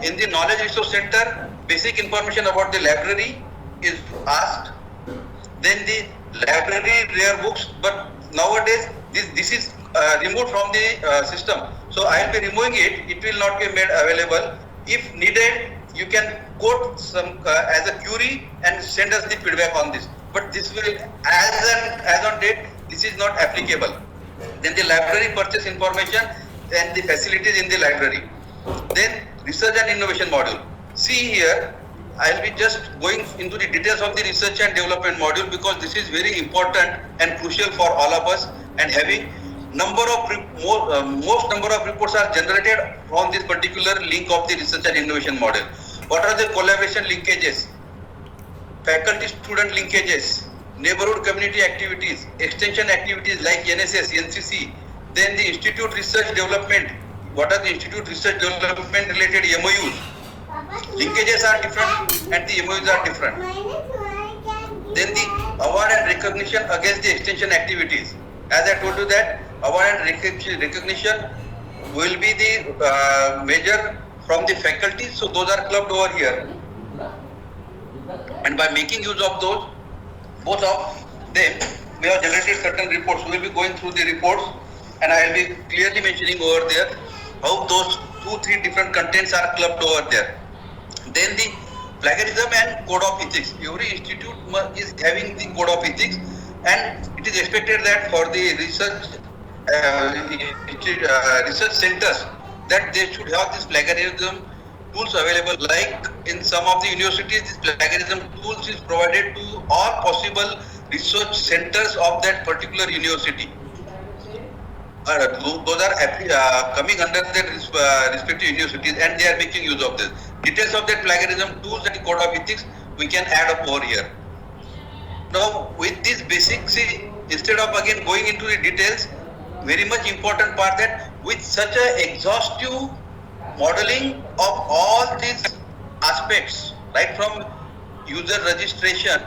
in the knowledge resource center, basic information about the library is asked. Then the library rare books, but nowadays this is removed from the system. So I will be removing it. It will not be made available. If needed, you can quote some as a query and send us the feedback on this. But this will, as on date, this is not applicable. Then the library purchase information and the facilities in the library. Then research and innovation module. See here, I will be just going into the details of the research and development module because this is very important and crucial for all of us, and having most number of reports are generated from this particular link of the research and innovation module. What are the collaboration linkages, faculty student linkages, neighborhood community activities, extension activities like NSS, NCC, then the institute research development. What are the institute research development related MOUs? Linkages are different and the MOUs are different. Then the award and recognition against the extension activities. As I told you that award and recognition will be the measure from the faculty, so those are clubbed over here. And by making use of those, both of them, we have generated certain reports. We will be going through the reports and I will be clearly mentioning over there how those 2-3 different contents are clubbed over there. Then the plagiarism and code of ethics. Every institute is having the code of ethics, and it is expected that for the research centers that they should have this plagiarism tools available. Like in some of the universities, this plagiarism tools is provided to all possible research centers of that particular university. Those are coming under their respective universities, and they are making use of this. Details of that plagiarism tools and the code of ethics we can add up over here. Now with this basics, instead of again going into the details, very much important part that with such a exhaustive modeling of all these aspects, right from user registration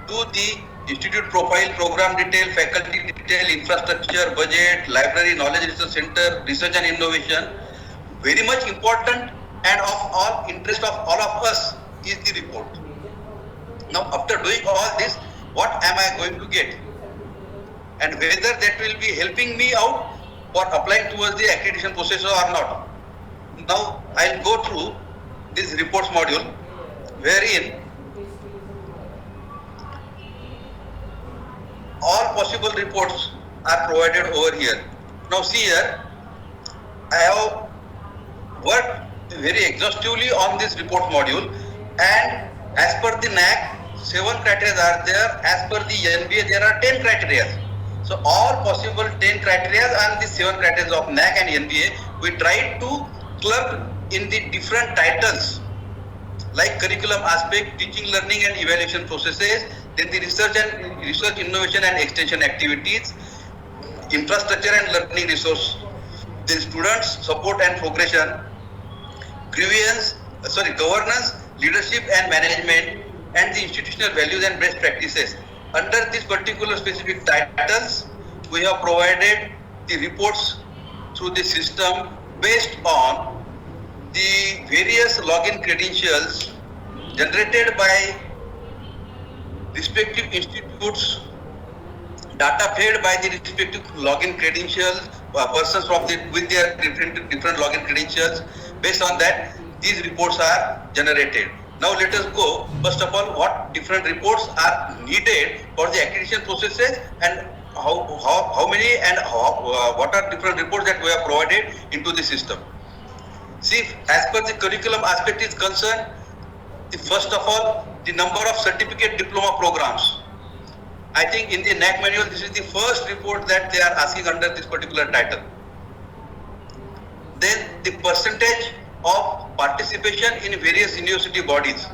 to the institute profile, program detail, faculty detail, infrastructure, budget, library, knowledge research center, research and innovation, very much important and of all interest of all of us is the report. Now after doing all this, what am I going to get? And whether that will be helping me out for applying towards the accreditation process or not. Now I'll go through this reports module, wherein all possible reports are provided over here. Now see here, I have worked very exhaustively on this report module, and as per the NAC, 7 criteria are there. As per the NBA, there are 10 criteria. So all possible 10 criteria and the 7 criteria of NAC and NBA, we tried to club in the different titles like curriculum aspect, teaching, learning and evaluation processes, then the research, innovation and extension activities, infrastructure and learning resource, the students support and progression, governance, leadership and management, and the institutional values and best practices. Under these particular specific titles, we have provided the reports through the system based on the various login credentials generated by respective institutes, data fed by the respective login credentials, persons with their different login credentials. Based on that, these reports are generated. Now let us go, first of all, what different reports are needed for the accreditation processes, and how many and what are different reports that we have provided into the system. See, as per the curriculum aspect is concerned, first of all, the number of certificate diploma programs. I think in the NAC manual, this is the first report that they are asking under this particular title. Then the percentage of participation in various university bodies.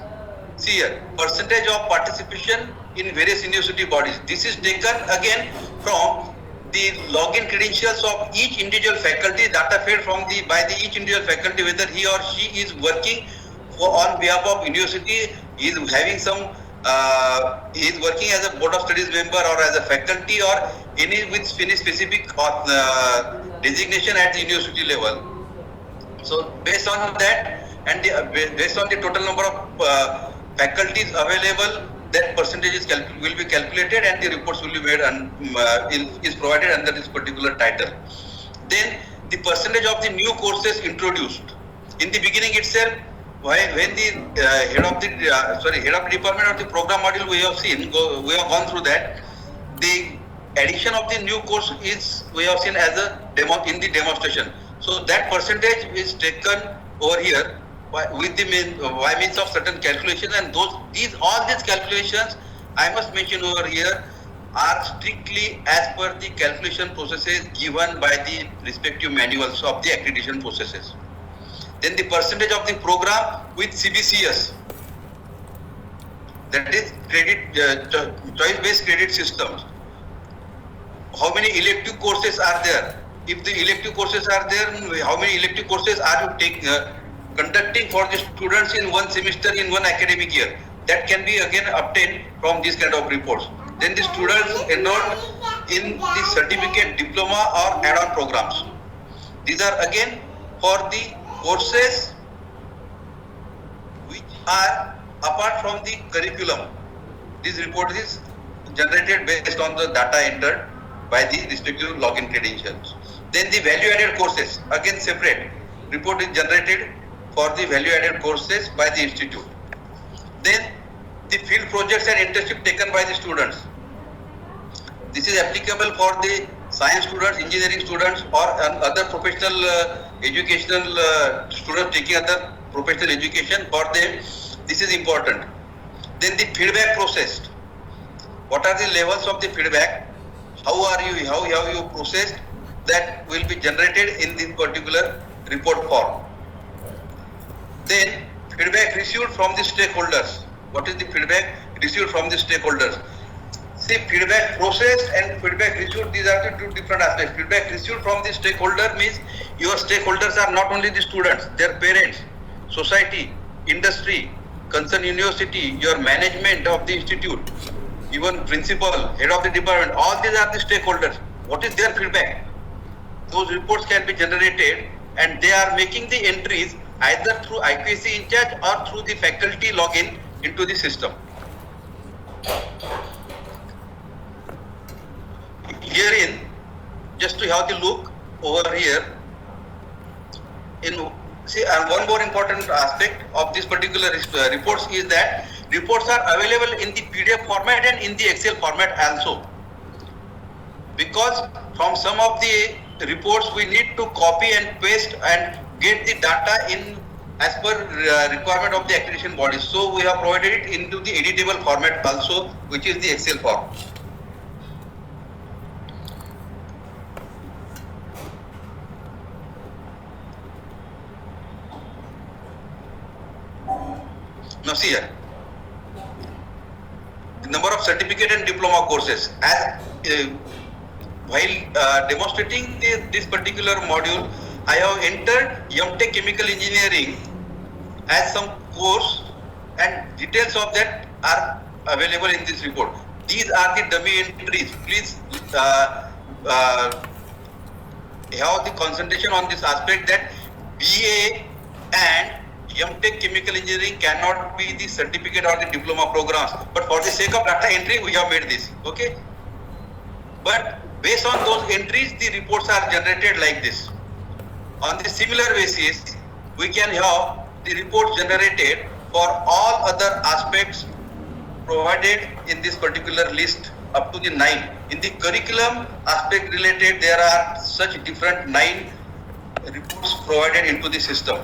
See here, percentage of participation in various university bodies. This is taken again from the login credentials of each individual faculty, data fed by each individual faculty, whether he or she is working on behalf of university, he is having some, he is working as a board of studies member or as a faculty or any with specific designation at the university level. So based on that and based on the total number of faculties available, that percentage will be calculated and the reports will be made and is provided under this particular title. Then the percentage of the new courses introduced. In the beginning itself, when the head of the department of the program module we have gone through that, the addition of the new course we have seen as a demo in the demonstration. So that percentage is taken over here by means of certain calculations, and all these calculations I must mention over here are strictly as per the calculation processes given by the respective manuals of the accreditation processes. Then the percentage of the program with CBCS, that is choice-based credit systems. How many elective courses are there? If the elective courses are there, how many elective courses are you conducting for the students in one semester in one academic year? That can be again obtained from these kind of reports. Then the students enrolled in the certificate, diploma or add-on programs. These are again for the courses which are apart from the curriculum. This report is generated based on the data entered by the respective login credentials. Then the value-added courses, again separate. Report is generated for the value-added courses by the institute. Then the field projects and internship taken by the students. This is applicable for the science students, engineering students or other professional educational students taking other professional education. For them, this is important. Then the feedback process. What are the levels of the feedback? How have you processed? That will be generated in this particular report form. Then feedback received from the stakeholders. What is the feedback received from the stakeholders? See, feedback processed and feedback received, these are the two different aspects. Feedback received from the stakeholder means your stakeholders are not only the students, their parents, society, industry, concerned university, your management of the institute, even principal, head of the department, all these are the stakeholders. What is their feedback? Those reports can be generated and they are making the entries either through IQAC in charge or through the faculty login into the system. Herein, just to have the look over here, one more important aspect of this particular reports is that reports are available in the PDF format and in the Excel format also. because from some of the reports we need to copy and paste and get the data in as per requirement of the accreditation bodies. So we have provided it into the editable format also, which is the Excel form. Now see here, the number of certificate and diploma courses. As while demonstrating this particular module, I have entered MTech Chemical Engineering as some course, and details of that are available in this report. These are the dummy entries. Please have the concentration on this aspect that BA and MTech Chemical Engineering cannot be the certificate or the diploma programs, but for the sake of data entry we have made this, okay? But based on those entries the reports are generated like this. On the similar basis we can have the reports generated for all other aspects provided in this particular list up to the 9. In the curriculum aspect related there are such different 9 reports provided into the system.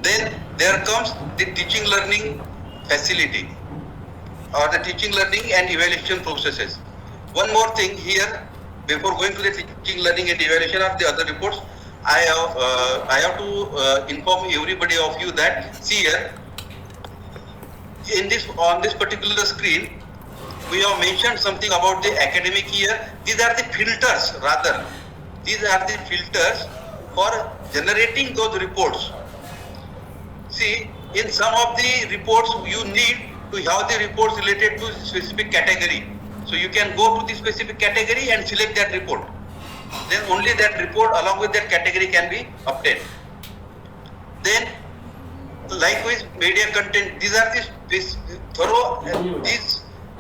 Then there comes the teaching learning facility or the teaching learning and evaluation processes. One more thing here, before going to the teaching learning and evaluation of the other reports, I have to inform everybody of you that see here in this on this particular screen we have mentioned something about the academic year. These are the filters rather. These are the filters for generating those reports. See, in some of the reports you need to have the reports related to specific category. So you can go to the specific category and select that report. Then only that report along with that category can be obtained. Then likewise media content, these are these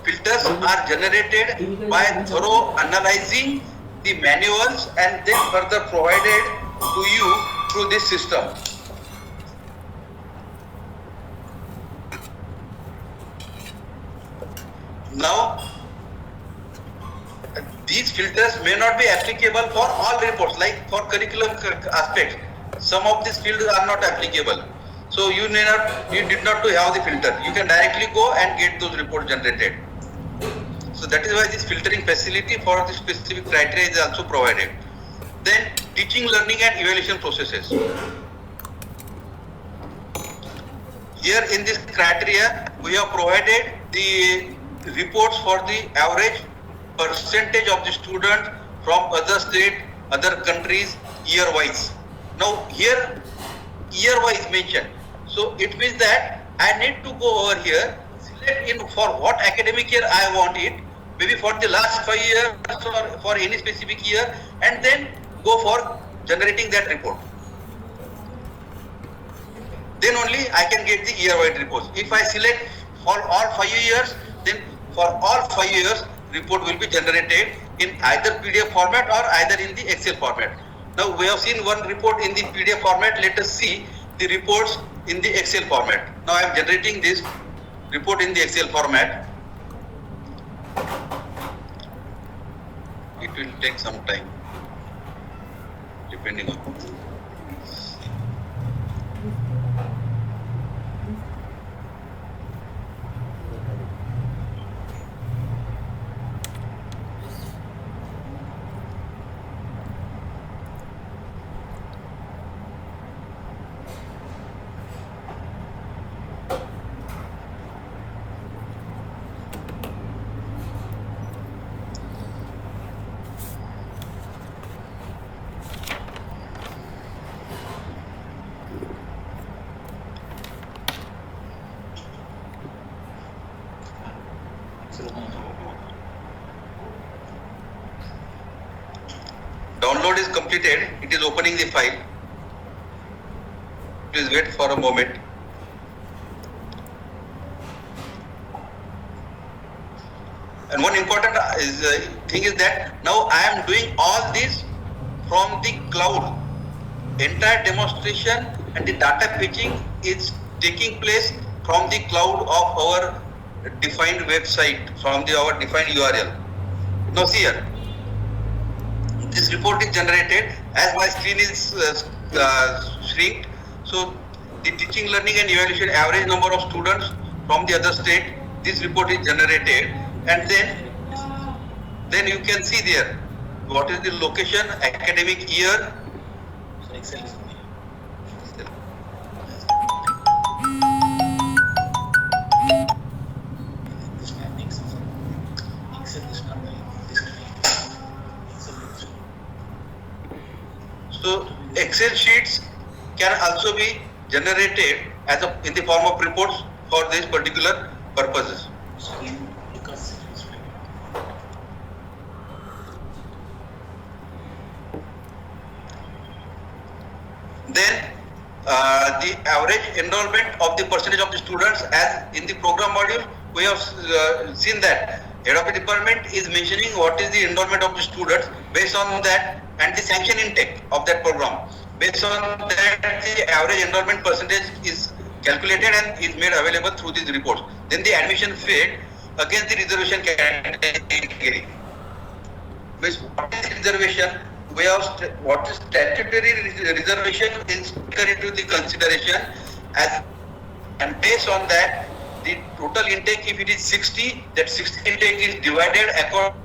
filters are generated by thorough analyzing the manuals and then further provided to you through this system. Now, these filters may not be applicable for all reports, like for curriculum aspects. Some of these filters are not applicable. So you did not to have the filter. You can directly go and get those reports generated. So that is why this filtering facility for the specific criteria is also provided. Then teaching, learning and evaluation processes. Here in this criteria, we have provided the reports for the average percentage of the students from other state, other countries, year-wise. Now here, year-wise mentioned. So it means that I need to go over here, select in for what academic year I want it, maybe for the last 5 years or for any specific year, and then go for generating that report. Then only I can get the year-wise reports. If I select for all 5 years, then for all 5 years, report will be generated in either PDF format or either in the Excel format. Now we have seen one report in the PDF format. Let us see the reports in the Excel format. Now I am generating this report in the Excel format. It will take some time, depending on. Download is completed. It is opening the file. Please wait for a moment. And one important thing is that now I am doing all this from the cloud. Entire demonstration and the data fetching is taking place from the cloud of our defined website from our defined URL. Now see here, this report is generated as my screen is shrinked. So the teaching, learning and evaluation average number of students from the other state, this report is generated, and then you can see there what is the location, academic year. So Excel sheets can also be generated as in the form of reports for these particular purposes. Then the average enrollment of the percentage of the students, as in the program module we have seen that head of the department is mentioning what is the enrollment of the students. Based on that and the sanction intake of that program, based on that the average enrollment percentage is calculated and is made available through these reports. Then the admission fee against the reservation category. What is reservation? We have what is statutory reservation is taken into the consideration, as and based on that the total intake, if it is 60, that 60 intake is divided according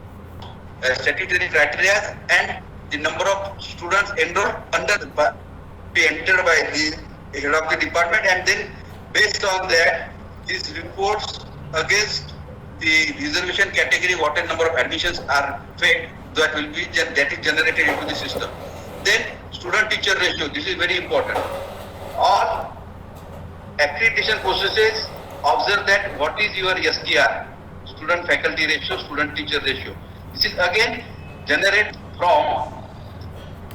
statutory criteria and the number of students enrolled be entered by the head of the department, and then based on that these reports against the reservation category what number of admissions are fed, that will be that is generated into the system. Then student teacher ratio, this is very important. All accreditation processes observe that what is your STR, student faculty ratio, student teacher ratio. This is again generated from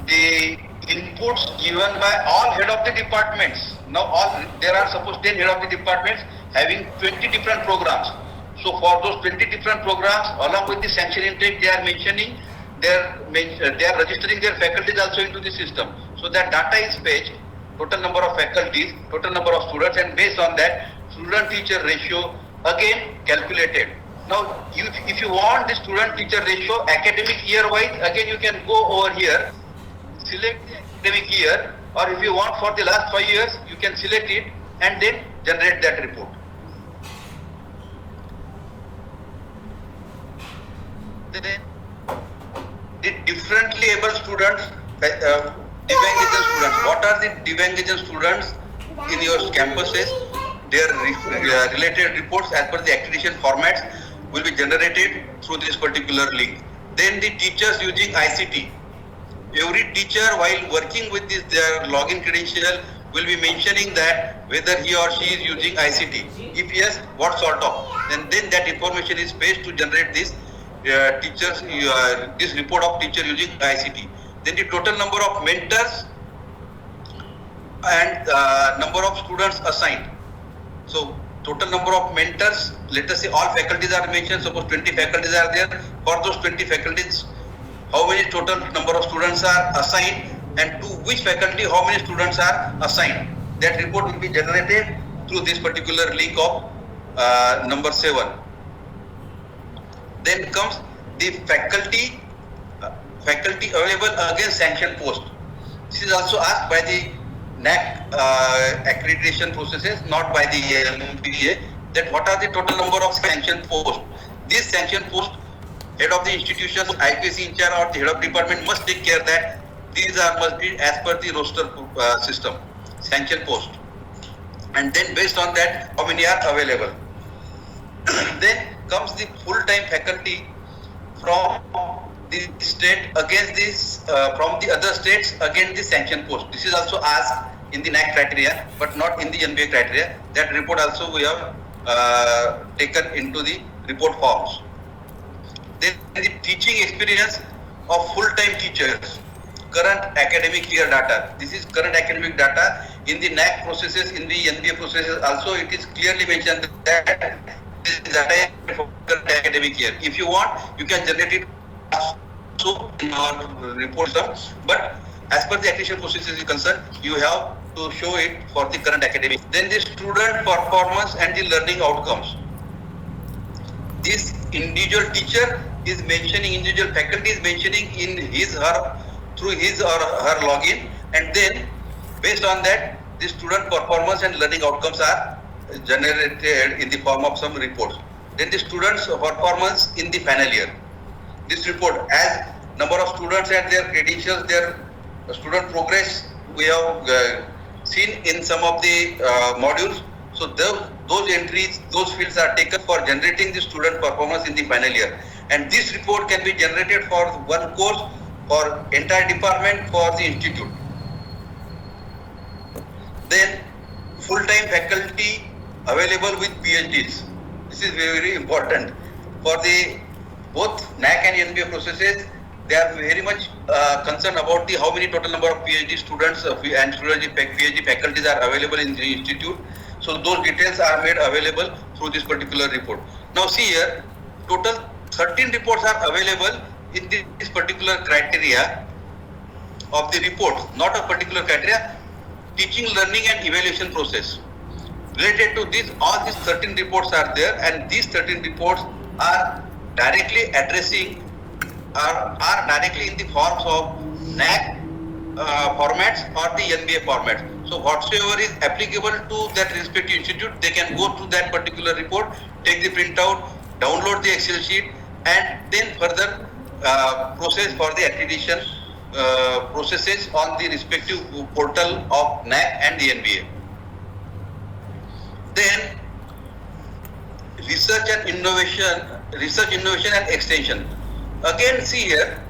the inputs given by all head of the departments. Now there are suppose 10 head of the departments having 20 different programs. So for those 20 different programs, along with the sanction intake, they are mentioning, they are registering their faculties also into the system. So that data is fetched, total number of faculties, total number of students, and based on that student teacher ratio again calculated. Now if you want the student teacher ratio academic year wise, again you can go over here, select the academic year, or if you want for the last 5 years, you can select it and then generate that report. Then the differently able students, Divyangjan students. What are the Divyangjan students in your campuses? Their related reports as per the accreditation formats will be generated through this particular link. Then the teachers using ICT. Every teacher while working with this their login credential will be mentioning that whether he or she is using ICT. If yes, what sort of? Then that information is placed to generate this teachers this report of teacher using ICT. Then the total number of mentors and number of students assigned. So total number of mentors, let us say all faculties are mentioned, suppose 20 faculties are there. For those 20 faculties, how many total number of students are assigned, and to which faculty how many students are assigned. That report will be generated through this particular link of number 7. Then comes the faculty available against sanction post. This is also asked by the NAC accreditation processes, not by the MBA, that what are the total number of sanction posts. This sanction post, head of the institution, IPC in charge or the head of department must take care that these must be as per the roster system, sanction post. And then based on that, how many are available. Then comes the full-time faculty from the state against this, from the other states against the sanction post. This is also asked in the NAC criteria, but not in the NBA criteria. That report also we have taken into the report forms. Then the teaching experience of full-time teachers, current academic year data. This is current academic data. In the NAC processes, in the NBA processes also, it is clearly mentioned that this data is for current academic year. If you want, you can generate it also in our report system. But as per the accreditation process is concerned, you have to show it for the current academic. Then the student performance and the learning outcomes. this individual teacher is mentioning, individual faculty is mentioning in through his or her login, and then based on that, the student performance and learning outcomes are generated in the form of some reports. Then the students' performance in the final year. This report, as number of students and their credentials, their student progress, we have seen in some of the modules. So those entries, those fields are taken for generating the student performance in the final year. And this report can be generated for one course, for entire department, for the institute. Then full-time faculty available with PhDs. This is very, very important. For the both NAC and NBA processes, they are very much concerned about the how many total number of PhD students and PhD faculties are available in the institute. So those details are made available through this particular report. Now see here, total 13 reports are available in this particular criteria of the report, not a particular criteria, teaching, learning and evaluation process. Related to this, all these 13 reports are there, and these 13 reports are directly addressing, are directly in the forms of NAC formats or the NBA format. So whatsoever is applicable to that respective institute, they can go to that particular report, take the printout, download the Excel sheet, and then further process for the accreditation processes on the respective portal of NAC and the NBA. Then research, innovation and extension. Again, see here,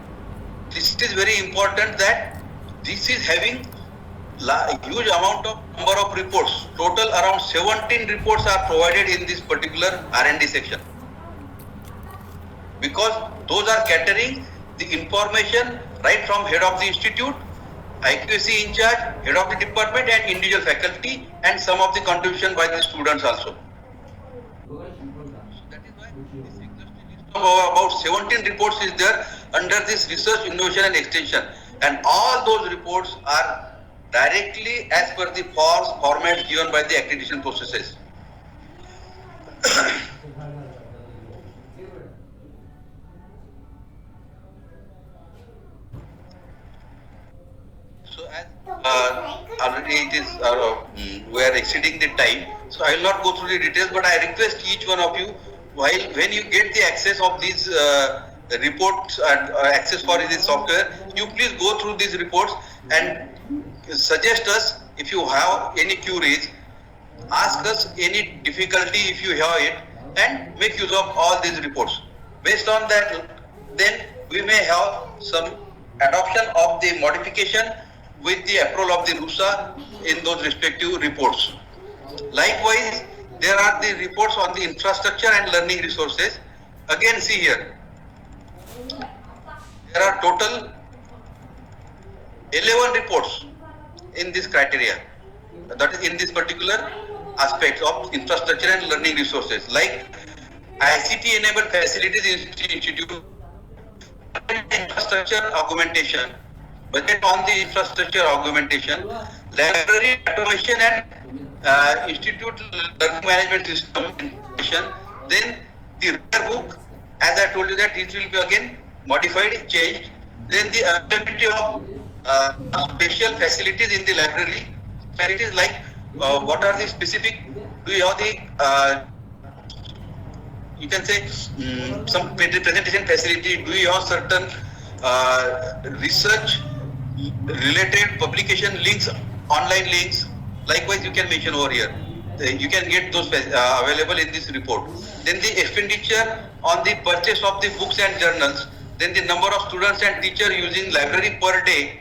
this is very important that this is having huge amount of number of reports. Total around 17 reports are provided in this particular R&D section, because those are catering the information right from head of the institute, IQAC in charge, head of the department and individual faculty, and some of the contribution by the students also. So that is why this exhaustive list of about 17 reports is there under this research, innovation and extension, and all those reports are directly as per the formats given by the accreditation processes. So as already it is, we are exceeding the time, so I will not go through the details, but I request each one of you, when you get the access of these reports and access for this software, you please go through these reports and suggest us if you have any queries, ask us any difficulty if you have it, and make use of all these reports. Based on that, then we may have some adoption of the modification with the approval of the RUSA in those respective reports. Likewise, there are the reports on the infrastructure and learning resources. Again, see here, there are total 11 reports in this criteria, that is in this particular aspect of infrastructure and learning resources, like ICT enabled facilities institute, infrastructure augmentation, budget on the infrastructure augmentation, library automation and institute learning management system, then the rare book, as I told you that it will be again modified, changed, then the availability of special facilities in the library, facilities like what are the specific, do you have the you can say some presentation facility, do you have certain research related publication links, online links. Likewise, you can mention over here, you can get those available in this report. Then the expenditure on the purchase of the books and journals, then the number of students and teachers using library per day,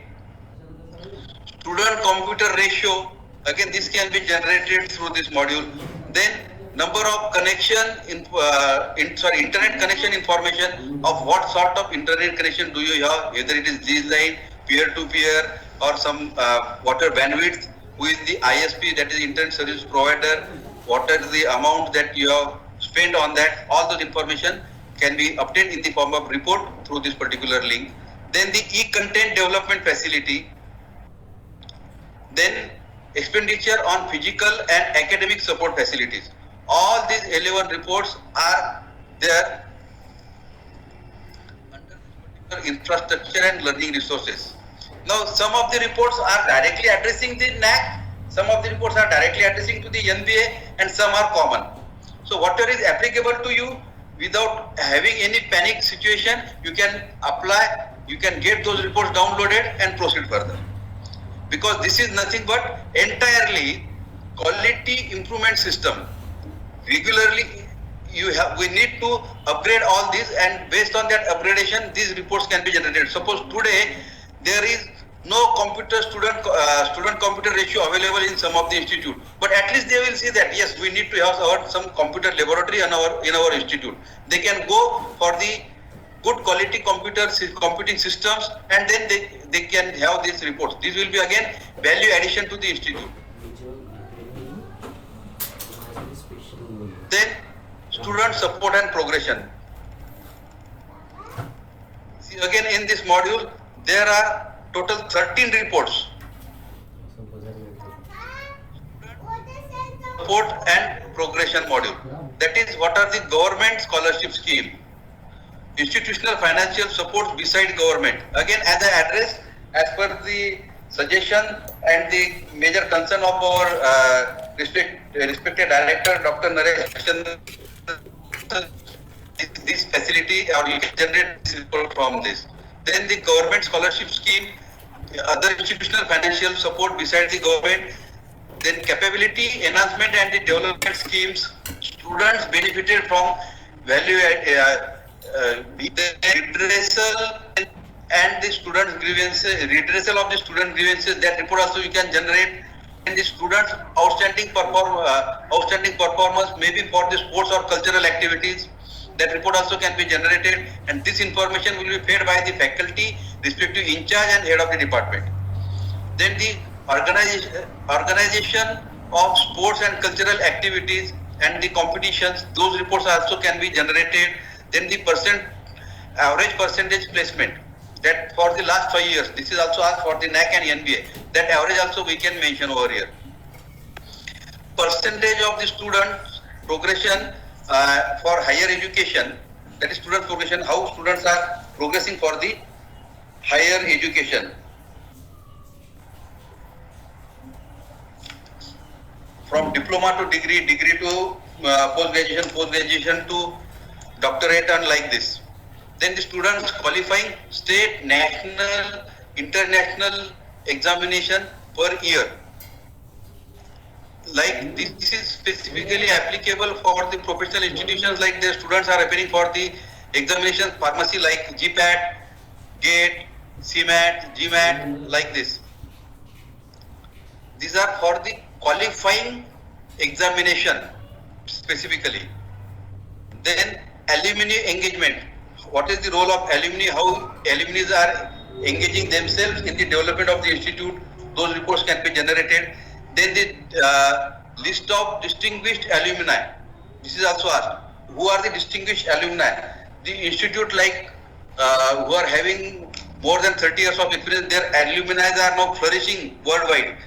student computer ratio, again this can be generated through this module. Then number of connection internet connection information, of what sort of internet connection do you have, whether it is G-Line, peer-to-peer, or some water bandwidth, who is the ISP, that is internet service provider, what is the amount that you have spent on that, all those information can be obtained in the form of report through this particular link. Then the e-content development facility, then expenditure on physical and academic support facilities. All these 11 reports are there under infrastructure and learning resources. Now, some of the reports are directly addressing the NAC, some of the reports are directly addressing to the NBA, and some are common. So, whatever is applicable to you, without having any panic situation, you can apply, you can get those reports downloaded and proceed further. Because this is nothing but entirely quality improvement system. Regularly, we need to upgrade all these, and based on that upgradation, these reports can be generated. Suppose today there is no student computer ratio available in some of the institute, but at least they will see that yes, we need to have some computer laboratory in our institute. They can go for the good quality computing systems, and then they can have these reports. This will be again value addition to the institute. Then student support and progression. See, again in this module there are total 13 reports. Support and progression module. That is, what are the government scholarship scheme, institutional financial support beside government. Again, as I address, as per the suggestion and the major concern of our respected director, Dr. Naresh, this facility, or you can generate this report from this. Then the government scholarship scheme, other institutional financial support beside the government, then capability enhancement and the development schemes, students benefited from value redressal and the students grievances, redressal of the student grievances. That report also you can generate. And the students outstanding performance, maybe for the sports or cultural activities, that report also can be generated, and this information will be fed by the faculty, respective in charge and head of the department. Then the organization of sports and cultural activities and the competitions, those reports also can be generated. Then the average percentage placement, that for the last 5 years, this is also asked for the NAC and NBA, that average also we can mention over here. Percentage of the students progression for higher education, that is student progression, how students are progressing for the higher education. From diploma to degree, degree to post-graduation, post-graduation to doctorate, and like this. Then the students qualifying state, national, international examination per year. Like this is specifically applicable for the professional institutions, like the students are appearing for the examination pharmacy like GPAT, GATE, CMAT, GMAT, like this. These are for the qualifying examination specifically. Then alumni engagement. What is the role of alumni? How alumni are engaging themselves in the development of the institute? Those reports can be generated. Then the list of distinguished alumni. This is also asked. Who are the distinguished alumni? The institute who are having more than 30 years of experience, their alumni are now flourishing worldwide.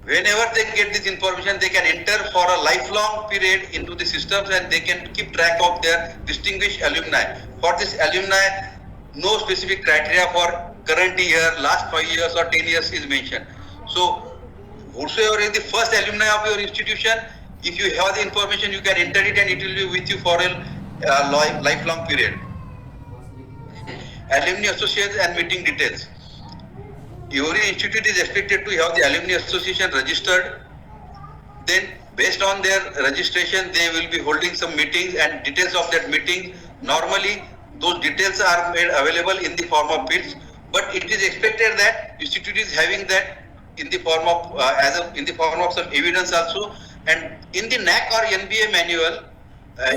Whenever they get this information, they can enter for a lifelong period into the systems, and they can keep track of their distinguished alumni. For this alumni, no specific criteria for current year, last 5 years or 10 years is mentioned. So, whosoever is the first alumni of your institution, if you have the information, you can enter it and it will be with you for a lifelong period. Alumni associates and meeting details. Every institute is expected to have the alumni association registered. Then based on their registration, they will be holding some meetings, and details of that meeting, normally those details are made available in the form of fields, but it is expected that institute is having that in the form of some evidence also. And in the NAC or NBA manual,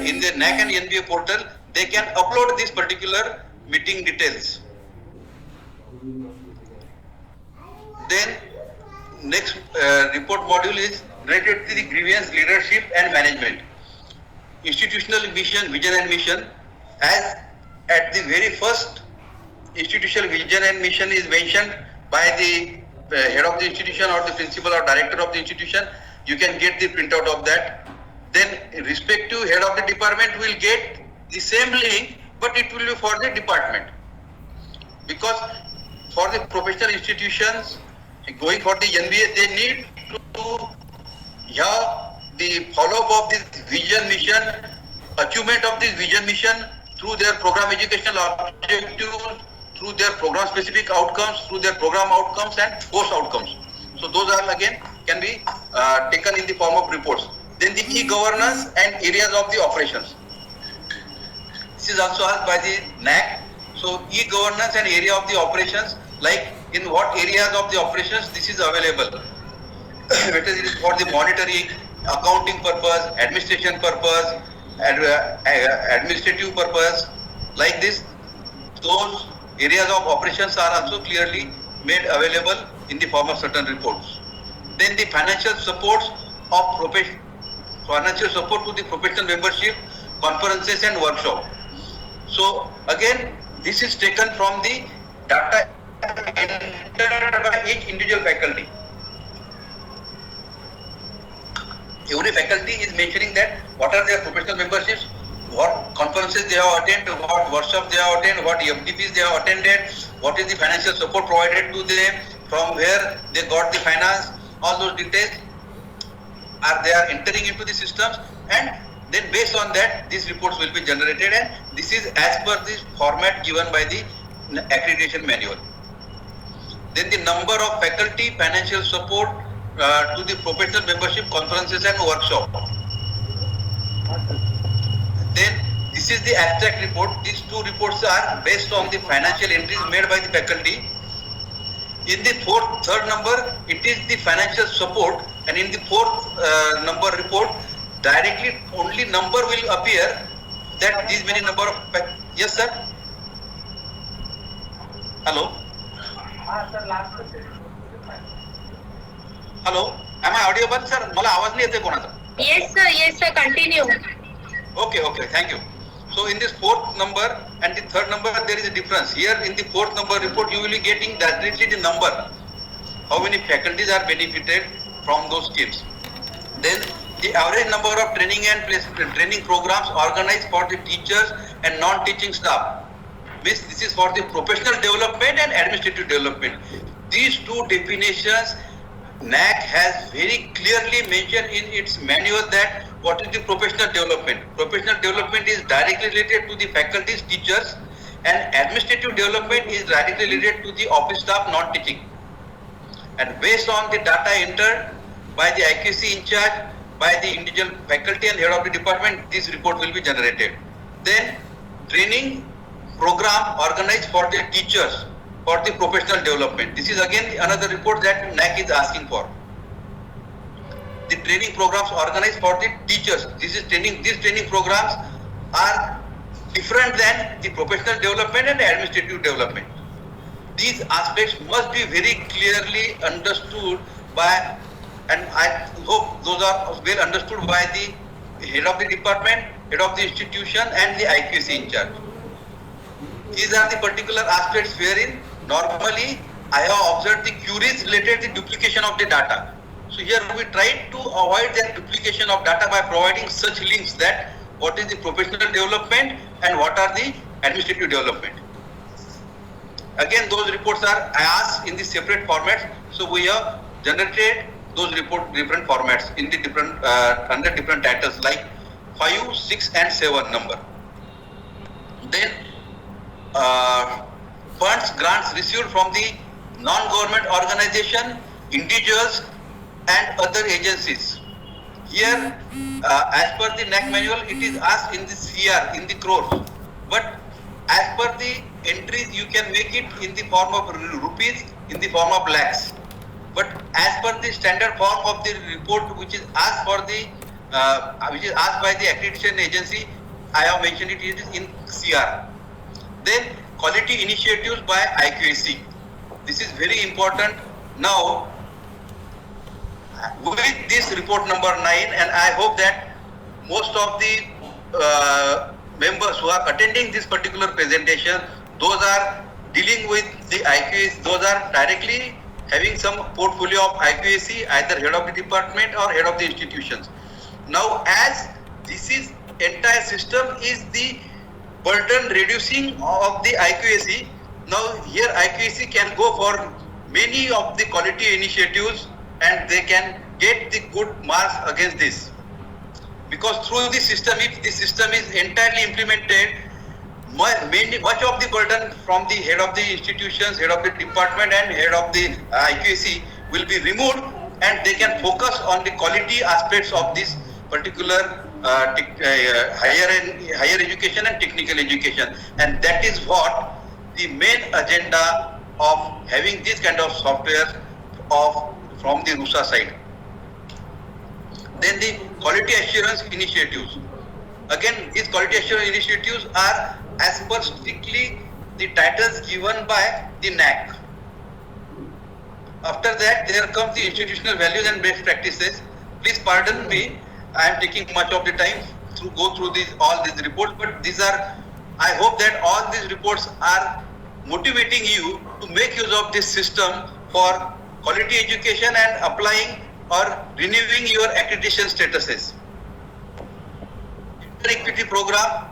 in the NAC and NBA portal, they can upload this particular meeting details. Then next report module is related to the grievance leadership and management. Institutional vision and mission. As at the very first, institutional vision and mission is mentioned by the head of the institution or the principal or director of the institution. You can get the printout of that. Then respective head of the department will get the same link, but it will be for the department. Because for the professional institutions going for the NBA, they need to have the follow-up of this vision mission, achievement of this vision mission through their program educational objectives, through their program specific outcomes, through their program outcomes and post outcomes. So those are again can be taken in the form of reports. Then the e-governance and areas of the operations. This is also asked by the NAC. So e-governance and area of the operations, like in what areas of the operations this is available. Whether it is for the monitoring, accounting purpose, administration purpose, administrative purpose, like this, those areas of operations are also clearly made available in the form of certain reports. Then the financial support to the professional membership, conferences and workshop. So again, this is taken from the data entered by each individual faculty. Every faculty is mentioning that what are their professional memberships, what conferences they have attended, what workshops they have attended, what FDPs they have attended, what is the financial support provided to them, from where they got the finance, all those details they are entering into the systems, and then based on that these reports will be generated, and this is as per the format given by the accreditation manual. Then the number of faculty, financial support to the professional membership, conferences and workshop. Then this is the abstract report. These two reports are based on the financial entries made by the faculty. In the third number, it is the financial support, and in the fourth number report, directly only number will appear that these many number of yes sir. Hello. Hello. Am I audible sir? मला आवाज नाही येते कोणाचा? Yes sir, continue. Okay, thank you. So in this fourth number and the third number there is a difference. Here in the fourth number report you will be getting directly the number, how many faculties are benefited from those schemes. Then the average number of training and training programs organized for the teachers and non-teaching staff. This is for the professional development and administrative development. These two definitions NAC has very clearly mentioned in its manual that what is the professional development. Professional development is directly related to the faculties, teachers, and administrative development is directly related to the office staff non-teaching. And based on the data entered by the IQAC in charge, by the individual faculty and head of the department, this report will be generated. Then training program organized for the teachers for the professional development. This is again another report that NAC is asking for. The training programs organized for the teachers. These training programs are different than the professional development and administrative development. These aspects must be very clearly understood by, and I hope those are well understood by the head of the department, head of the institution and the IQAC in charge. These are the particular aspects wherein normally I have observed the queries related to the duplication of the data. So here we try to avoid that duplication of data by providing such links that what is the professional development and what are the administrative development. Again, those reports are asked in the separate formats. So we have generated those report different formats in the different under different titles like 5, 6 and 7 number. Then funds, grants received from the non-government organization, individuals and other agencies. Here, as per the NAC manual, it is asked in the CR, in the crores. But as per the entries, you can make it in the form of rupees, in the form of lakhs. But as per the standard form of the report, which is asked for the, which is asked by the accreditation agency, I have mentioned it is in CR. Then quality initiatives by IQAC. This is very important. Now, with this report number 9, and I hope that most of the members who are attending this particular presentation, those are dealing with the IQAC, those are directly having some portfolio of IQAC, either head of the department or head of the institutions. Now, as this is entire system is the burden reducing of the IQAC. Now here IQAC can go for many of the quality initiatives and they can get the good marks against this. Because through the system, if the system is entirely implemented, much of the burden from the head of the institutions, head of the department and head of the IQAC will be removed and they can focus on the quality aspects of this particular higher education and technical education, and that is what the main agenda of having this kind of software from the RUSA side. Then the quality assurance initiatives. Again, these quality assurance initiatives are as per strictly the titles given by the NAC. After that, there comes the institutional values and best practices. Please pardon me, I am taking much of the time to go through all these reports, but these are, I hope that all these reports are motivating you to make use of this system for quality education and applying or renewing your accreditation statuses. Equity program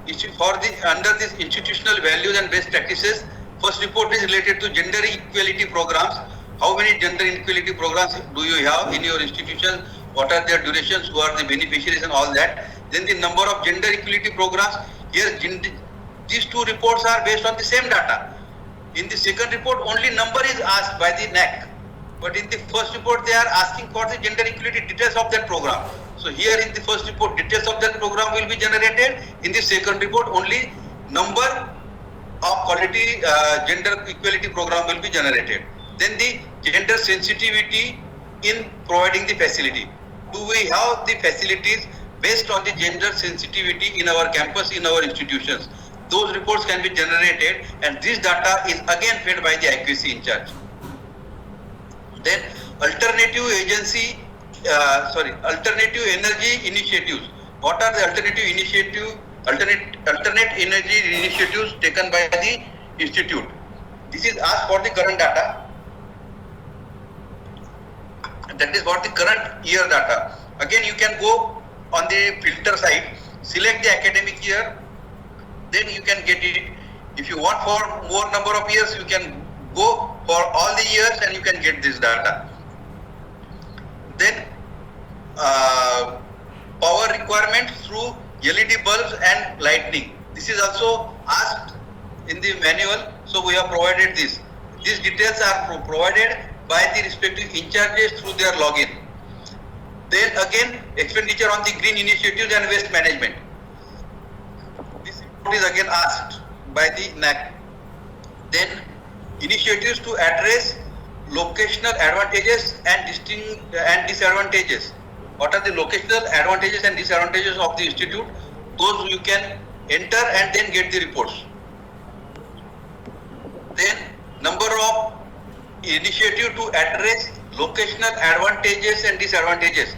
under this institutional values and best practices. First report is related to gender equality programs. How many gender equality programs do you have in your institution? What are their durations? Who are the beneficiaries and all that? Then the number of gender equality programs. Here these two reports are based on the same data. In the second report only number is asked by the NAC. But in the first report they are asking for the gender equality details of that program. So here in the first report details of that program will be generated. In the second report only number of quality gender equality program will be generated. Then the gender sensitivity in providing the facility. Do we have the facilities based on the gender sensitivity in our campus, in our institutions? Those reports can be generated and this data is again fed by the IQAC in charge. Then alternative energy initiatives. What are the alternate energy initiatives taken by the institute? This is asked for the current data. That is for the current year data. Again, you can go on the filter side, select the academic year, then you can get it. If you want for more number of years, you can go for all the years and you can get this data. Then power requirement through LED bulbs and lightning. This is also asked in the manual, so we have provided this. These details are provided by the respective in charges through their login. Then again, expenditure on the green initiatives and waste management. This report is again asked by the NAC. Then initiatives to address locational advantages and disadvantages. What are the locational advantages and disadvantages of the institute? Those you can enter and then get the reports. Then number of initiative to address locational advantages and disadvantages.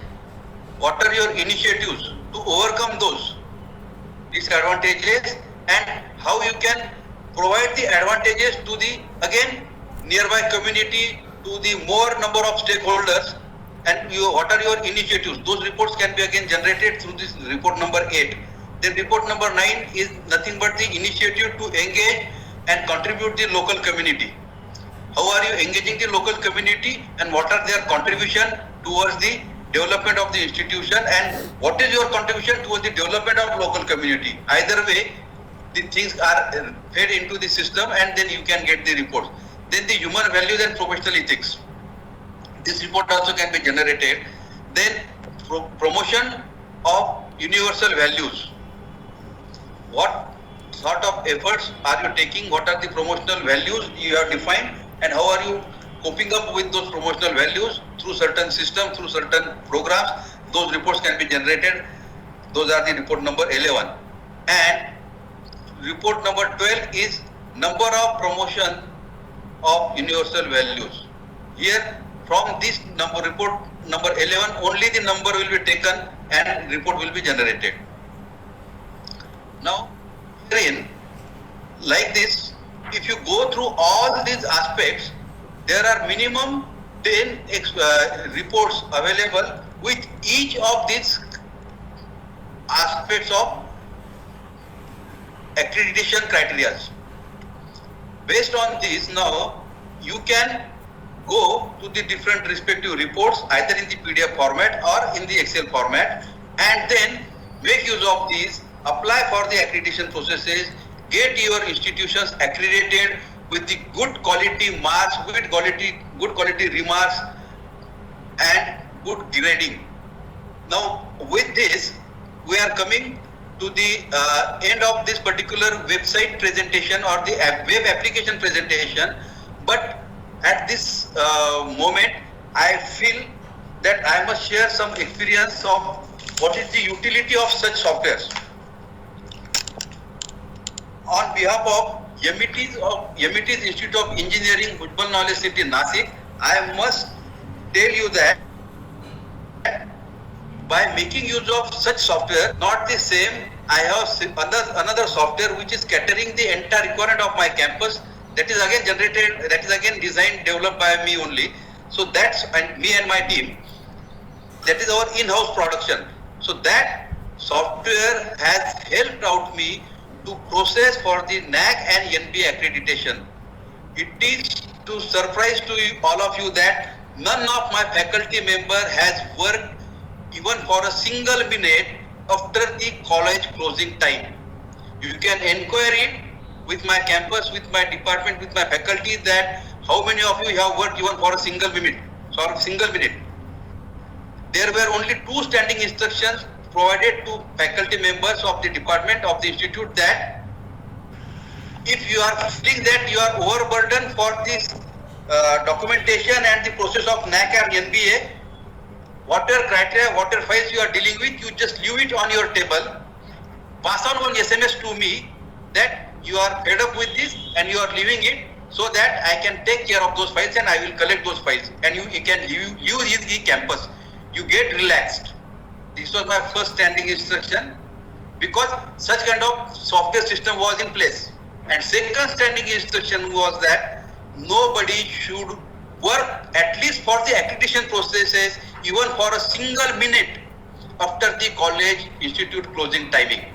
What are your initiatives to overcome those disadvantages and how you can provide the advantages to the again nearby community, to the more number of stakeholders, and what are your initiatives? Those reports can be again generated through this report number 8. Then report number 9 is nothing but the initiative to engage and contribute the local community. How are you engaging the local community and what are their contribution towards the development of the institution and what is your contribution towards the development of local community? Either way, the things are fed into the system and then you can get the reports. Then the human values and professional ethics. This report also can be generated. Then promotion of universal values. What sort of efforts are you taking? What are the promotional values you have defined? And how are you coping up with those promotional values through certain systems, through certain programs? Those reports can be generated. Those are the report number 11. And report number 12 is number of promotion of universal values. Here from this report number 11 only the number will be taken and report will be generated. Now herein, like this, if you go through all these aspects, there are minimum 10 reports available with each of these aspects of accreditation criteria. Based on this, now you can go to the different respective reports either in the PDF format or in the Excel format, and then make use of these, apply for the accreditation processes, get your institutions accredited with the good quality marks, good quality remarks and good grading. Now with this, we are coming to the end of this particular website presentation or the web application presentation, but at this moment I feel that I must share some experience of what is the utility of such softwares. On behalf of Yamities Institute of Engineering, Bhujbal Knowledge City, Nasik, I must tell you that by making use of such software, not the same, I have another software which is catering the entire requirement of my campus. That is again designed, developed by me only. So that's me and my team. That is our in-house production. So that software has helped out me to process for the NAC and NBA accreditation. It is to surprise to all of you that none of my faculty member has worked even for a single minute after the college closing time. You can inquire it with my campus, with my department, with my faculty that how many of you have worked even for a single minute. There were only 2 standing instructions provided to faculty members of the department of the institute that if you are feeling that you are overburdened for this documentation and the process of NAC and NBA, whatever criteria, whatever files you are dealing with, you just leave it on your table, pass on one SMS to me that you are fed up with this and you are leaving it so that I can take care of those files and I will collect those files and you can use the campus. You get relaxed. This was my first standing instruction because such kind of software system was in place. And second standing instruction was that nobody should work at least for the accreditation processes even for a single minute after the college institute closing timing.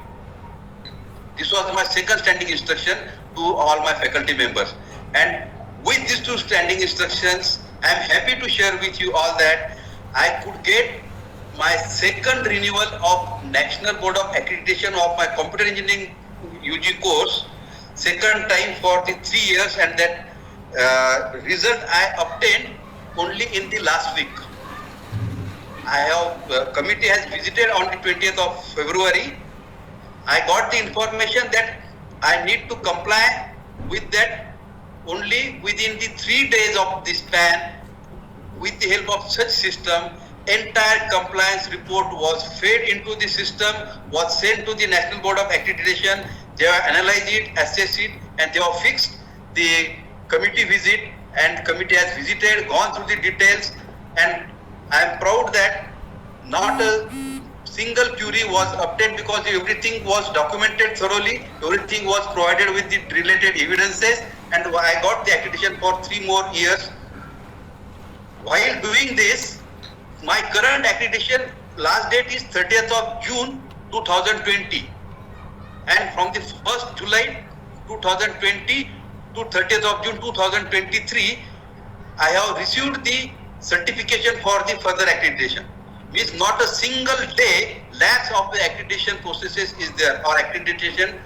This was my second standing instruction to all my faculty members. And with these 2 standing instructions, I am happy to share with you all that I could get my second renewal of National Board of Accreditation of my Computer Engineering UG course, second time for the 3 years, and that result I obtained only in the last week. Committee has visited on the 20th of February. I got the information that I need to comply with that only within the 3 days of this span. With the help of such system, entire compliance report was fed into the system, was sent to the National Board of Accreditation. They have analyzed it, assessed it, and they have fixed the committee visit, and committee has visited, gone through the details, and I am proud that not a single query was obtained because everything was documented thoroughly, everything was provided with the related evidences, and I got the accreditation for 3 more years. While doing this, my current accreditation last date is 30th of June 2020, and from the 1st July 2020 to 30th of June 2023, I have received the certification for the further accreditation. Means not a single day lapse of the accreditation processes is there, or accreditation